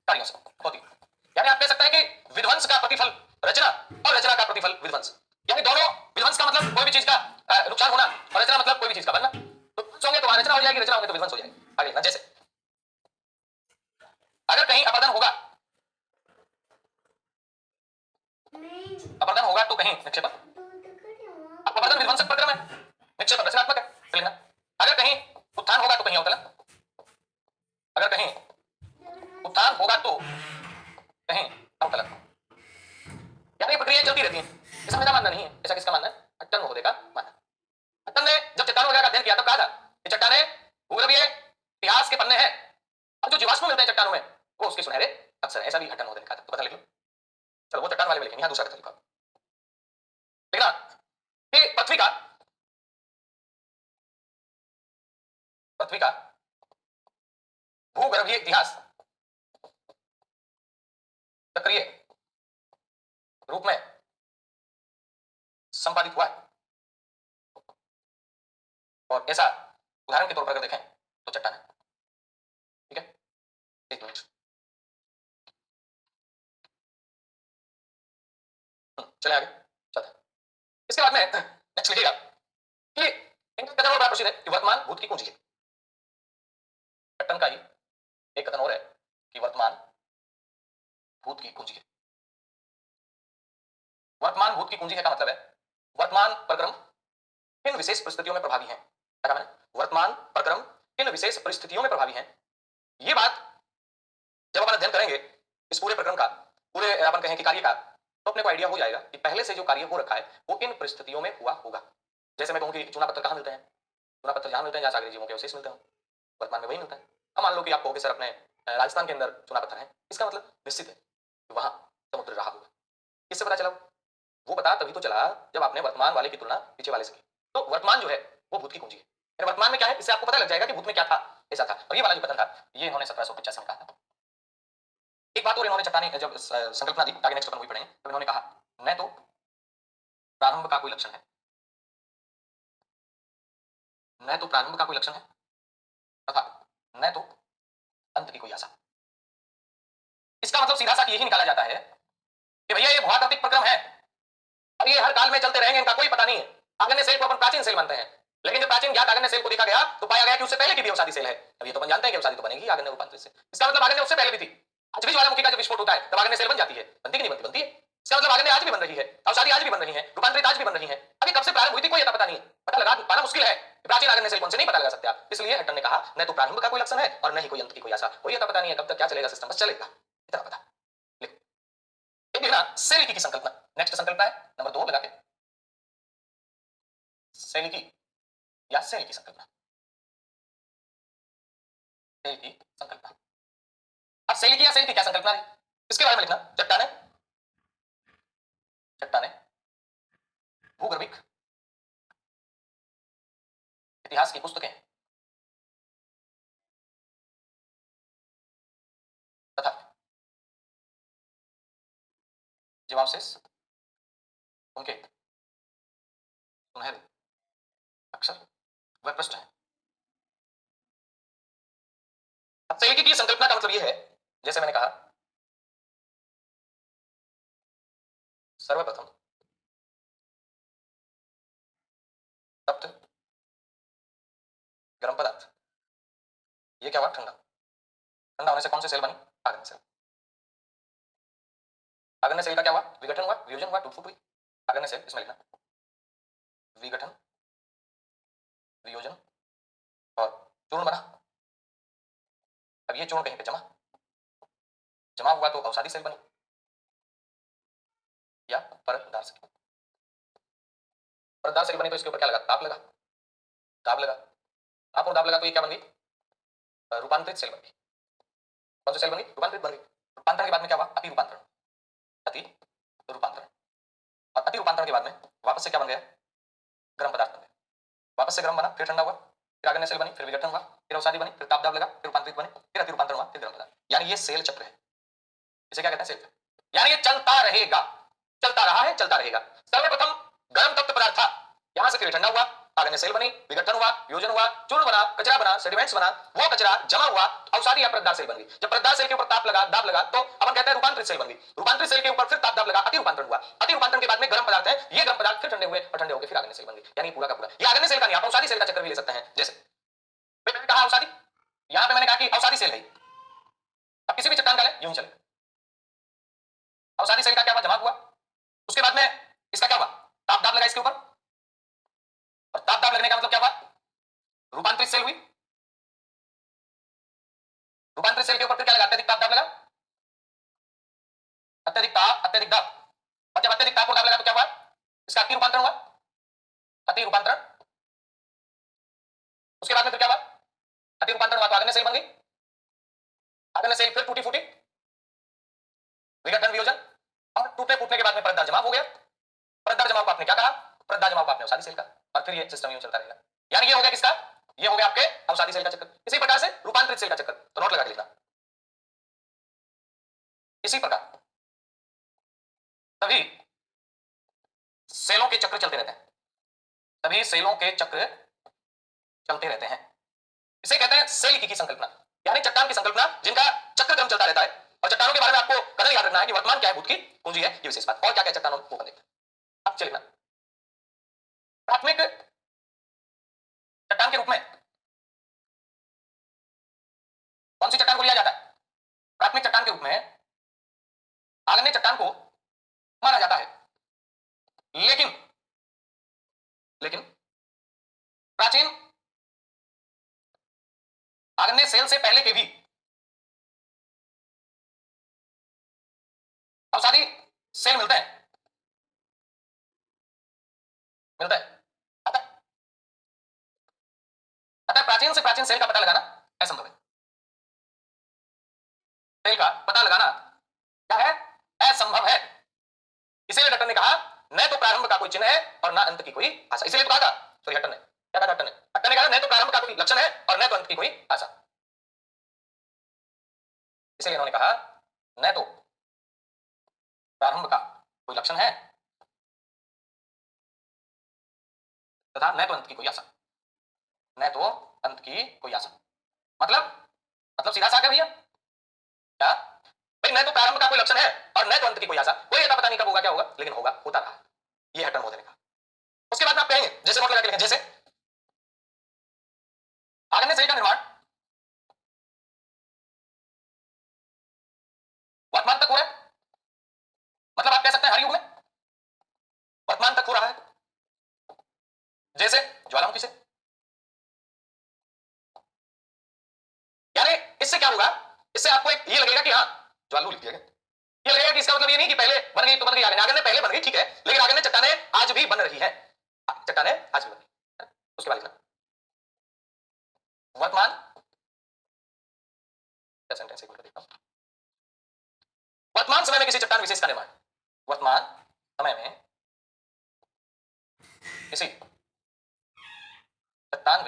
कार्यों से होती है। यानी आप कह सकते हैं कि विध्वंस का प्रतिफल रचना और रचना का प्रतिफल विध्वंस, यानी दोनों, विध्वंस का मतलब कोई भी चीज का नुकसान होना और रचना मतलब कोई भी चीज का बनना। तो विध्वंस होंगे तो वहां रचना हो जाएगी, रचना होंगे तो विध्वंस हो जाएगी। आगे लिखना, जैसे अगर कहीं अपरदन होगा, अपरदन होगा तो कहीं निक्षेपण, अपरदन विध्वंसक प्रक्रम है, निक्षेपण रचनात्मक है। तो लिखना अगर कहीं उत्थान होगा तो कहीं अवतरण, अगर कहीं उत्थान होगा तो कहीं अवतरण, यानी प्रक्रिया चलती रहती है। ऐसा मेरा मानना नहीं है, ऐसा किसका मानना है, अट्टन महोदय का मानना। अट्टन ने जब चट्टानों वगैरह का अध्ययन किया तब कहा था कि चट्टानें भूगर्भीय इतिहास के पन्ने हैं और जो जीवाश्म मिलते हैं चट्टानों में वो उसके सुनहरे अक्षर है। ऐसा भी अट्टन महोदय ने कहा था। तो पता लिख लो, चलो वो चट्टान वाले में लिखेंगे, यहां दूसरा कथन लिखा लिखना कि पृथ्वी का भूगर्भीय इतिहास सक्रिय रूप में संपादित हुआ है। और ऐसा उदाहरण के तौर पर अगर देखें तो चट्टान है। ठीक है, एक मिनट, चले आगे चलते हैं। इसके बाद में नेक्स्ट लिखिएगा कि इनका कथन और बड़ा प्रसिद्ध है कि वर्तमान भूत की कुंजी है। चट्टन का ही एक कथन और है कि वर्तमान भूत की कुंजी है। वर्तमान भूत की कुंजी है का मतलब है वर्तमान प्रक्रम किन विशेष परिस्थितियों में प्रभावी है। क्या मैंने, वर्तमान प्रक्रम किन विशेष परिस्थितियों में प्रभावी है। ये बात जब अपन अध्ययन करेंगे इस पूरे प्रक्रम का, पूरे अपन कहें कि कार्य का, तो अपने को आइडिया हो जाएगा कि पहले से जो कार्य हो रखा है वो इन परिस्थितियों में हुआ होगा। जैसे मैं कहूं कि चुना पत्थर कहां मिलते हैं, चुना पत्थर जहां मिलते हैं जहां सागरी जीवों के अवशेष मिलते हैं, वर्तमान में वही मिलता है। अब मान लो कि आप कहोगे सर अपने राजस्थान के अंदर चुना पत्थर है, इसका मतलब निश्चित है कि वहां समुद्र रहा होगा। किससे पता चला, वो पता तभी तो चला जब आपने वर्तमान वाले की तुलना पीछे वाले से की। तो वर्तमान जो है वो भूत की कुंजी है। वर्तमान में क्या है, इससे आपको पता लग जाएगा कि भूत में क्या था, ऐसा था। और ये वाला जो कथन था ये इन्होंने 1785 में कहा था। एक बात और इन्होंने चट्टानी जब संकल्पना दी, आगे नेक्स्ट अपन वही पढ़ेंगे, तो इन्होंने कहा न तो प्रारंभ का कोई लक्षण है, न तो प्रारंभ का कोई लक्षण है तथा न तो अंत की कोई आशा। इसका मतलब सीधा सा यही निकाला जाता है कि भैया ये भूआकृतिक प्रक्रम है और ये हर काल में चलते रहेंगे, इनका कोई पता नहीं है। आगन्य सेल को अपन प्राचीन सेल मानते हैं, लेकिन जब प्राचीन ज्ञात आगन्य सेल को देखा गया तो पाया गया कि उससे पहले की भी अवसादी सेल है। अब ये तो अपन जानते हैं कि अवसादी तो बनेगी आगन्य रूपांतरित से। इसका मतलब आगन्य उससे पहले भी थी। आज भी ज्वालामुखी का जब विस्फोट होता है तब आगन्य सेल बन जाती है, बनती कि नहीं बनती, बनती है। इसका मतलब आगन्य आज भी बन रही है, अवसादी आज भी बन रही है, रूपांतरित आज भी बन रही है। अभी कब से प्रारंभ हुई थी कोई पता नहीं है, पता लगा पाना मुश्किल है। प्राचीन आगन्य सेल कौन से नहीं पता लगा सकते आप। इसलिए हट्टन ने कहा न तो प्रारंभ का कोई लक्षण है और न ही कोई अंत की कोई आशा। कोई पता नहीं है कब तक क्या चलेगा सिस्टम, बस चलेगा, इतना पता। सेलिकी की संकल्पना, नेक्स्ट संकल्पना है नंबर 2 लगा के, सेलिकी या सेल की संकल्पना, सेल की संकल्पना। अब सेलिकी या सेल की क्या संकल्पना है इसके बारे में लिखना। चट्टाने, चट्टाने भूगर्भिक इतिहास की पुस्तकें तथा जीवावशेष उनके सुनहरे अक्षर व पृष्ठ है। अब सेलिकी की संकल्पना का मतलब यह है जैसे मैंने कहा सर्वप्रथम तप्त गर्म पदार्थ, ये क्या हुआ? ठंडा। ठंडा होने से कौन सी सेल बनी? आग्नेय सेल। आग्नेय सेल का क्या हुआ? विघटन हुआ, वियोजन हुआ, टूट फूट हुई। आग्नेय सेल इसमें लिखना, विघटन, वियोजन और चूर्ण बना। अब ये चूर्ण कहीं पे जमा हुआ तो अवसादी सेल बनी या परतदार सेल। परतदार सेल बनी तो इसके ऊपर क्या लगा? ताप लगा, दाब लगा। ताप और दाब लगा तो ये क्या बन गई? रूपांतरित सेल बन गई। कौन सी सेल बन गई? रूपांतरित बन गई। रूपांतरण के बाद में क्या हुआ? अति रूपांतरण। अति रूपांतरण और अति रूपांतरण के बाद में वापस से क्या बन गया? गर्म पदार्थ बन गया। वापस से गर्म बना, फिर ठंडा हुआ, फिर आग्नेय सेल बनी, फिर विघटन हुआ, फिर अवसादी बनी, फिर ताप दाब लगा, फिर रूपांतरित बने, फिर अति रूपांतरण हुआ, फिर गर्म पदार्थ। यानी ये सेल चक्र है। इसे क्या कहते हैं? सेल चक्र। यानी ये चलता रहेगा, चलता रहा है, चलता रहेगा। सर्वप्रथम गर्म तप्त पदार्थ था, यहां से फिर ठंडा हुआ, आग्नेय सेल बनी, विघटन हुआ, वियोजन हुआ, चूर्ण बना, कचरा बना, सेडिमेंट्स बना, वो कचरा जमा हुआ, अवसादी या परतदार सेल बन गई। जब परतदार सेल के ऊपर ताप लगा, दाब लगा तो अपन कहते हैं रूपांतरित सेल बन गई। रूपांतरित सेल के ऊपर फिर ताप दाब लगा, अति रूपांतरण हुआ। अति रूपांतरण के बाद में गर्म पदार्थ है, ये गर्म पदार्थ फिर ठंडे हुए और ठंडे होकर फिर आग्नेय सेल बन गई। यानी पूरा का पूरा ये आग्नेय सेल का नहीं, आप अवसादी सेल का चक्कर भी ले सकते हैं। जैसे मैंने कहा अवसादी, यहां पे मैंने कहा कि अवसादी सेल है। अब किसी भी चट्टान का ले यूं चले, अवसादी सेल का क्या हुआ? जमा हुआ, उसके बाद में इसका क्या हुआ? ताप दाब लगा इसके ऊपर, और ताप दाब लगने का मतलब क्या हुआ? रूपांतरित सेल हुई। रूपांतरित सेल के ऊपर फिर क्या लगा? अत्यधिक ताप दाब लगा, अत्यधिक ताप, अत्यधिक दाब। और जब अत्यधिक ताप और दाब लगा तो क्या हुआ? इसका अति रूपांतरण हुआ, अति रूपांतरण। उसके बाद में फिर क्या हुआ? अति रूपांतरण हुआ तो आग्नेय सेल बन गई। आग्नेय सेल फिर टूटी फूटी, विघटन, वियोजन और टूटने फूटने के बाद में परतदार जमाव हो गया। परतदार जमाव को आपने क्या कहा? परतदार जमाव को आपने अवसादी सेल का, और फिर ये सिस्टम यूं चलता रहेगा। यानी ये हो गया किसका? ये हो गया आपके अवसादी सेल का चक्कर। इसी प्रकार से रूपांतरित सेल का चक्कर, तो नोट लगा के लिखना। इसी प्रकार सभी सेलों के चक्र चलते रहते हैं, सभी सेलों के चक्र चलते रहते हैं। इसे कहते हैं सेल की संकल्पना, यानी चट्टान की संकल्पना जिनका चक्र क्रम चलता रहता है। और चट्टानों के बारे में आपको कदर याद रखना है कि वर्तमान क्या है, भूत की पूंजी है, ये विशेष बात। और क्या क्या चट्टानों को देखते हैं आप, चलिए प्राथमिक चट्टान के रूप में कौन सी चट्टान को लिया जाता है? प्राथमिक चट्टान के रूप में आग्नेय चट्टान को माना जाता है। लेकिन लेकिन प्राचीन आग्नेय सेल से पहले के भी अवसादी सेल मिलते हैं, मिलता है। अतः अतः प्राचीन से प्राचीन सेल का पता लगाना असंभव है। सेल का पता लगाना क्या है? असंभव है। इसीलिए डॉक्टर ने कहा न तो प्रारंभ का कोई चिन्ह है और न अंत की कोई आशा। इसलिए तो कहा था, सॉरी हट्टन ने क्या कहा? हट्टन ने कहा न तो प्रारंभ का कोई लक्षण है और न तो अंत की कोई आशा। इसलिए इन्होंने कहा न तो प्रारंभ का कोई लक्षण है तथा न तो अंत की कोई आशा, न तो अंत की कोई आशा। मतलब सीधा सा क्या भैया? क्या भाई? न तो प्रारंभ का कोई लक्षण है और न तो अंत की कोई आशा। कोई ऐसा पता नहीं कब होगा, क्या होगा, लेकिन होगा, होता रहा। ये हट्टन महोदय ने कहा। उसके बाद आप कहेंगे, जैसे नोट लगा के लिखें, जैसे आग्नेय सेल का निर्माण वर्तमान तक हुआ है। मतलब आप कह सकते हैं हर युग में वर्तमान तक हो रहा है। जैसे ज्वालामुखी से, यानी इससे क्या होगा? इससे आपको एक ये लगेगा कि हाँ ज्वालू लिख दिया गया। ये लगेगा कि इसका मतलब ये नहीं कि पहले बन गई तो बन गई आगे ने पहले बन गई, ठीक है, लेकिन आगे ने चट्टाने आज भी बन रही है, चट्टाने आज भी बन रही है। उसके बाद लिखना वर्तमान, सेंटेंस देखता हूं, वर्तमान समय में किसी चट्टान विशेष का निर्माण, वर्तमान समय में किसी चट्टान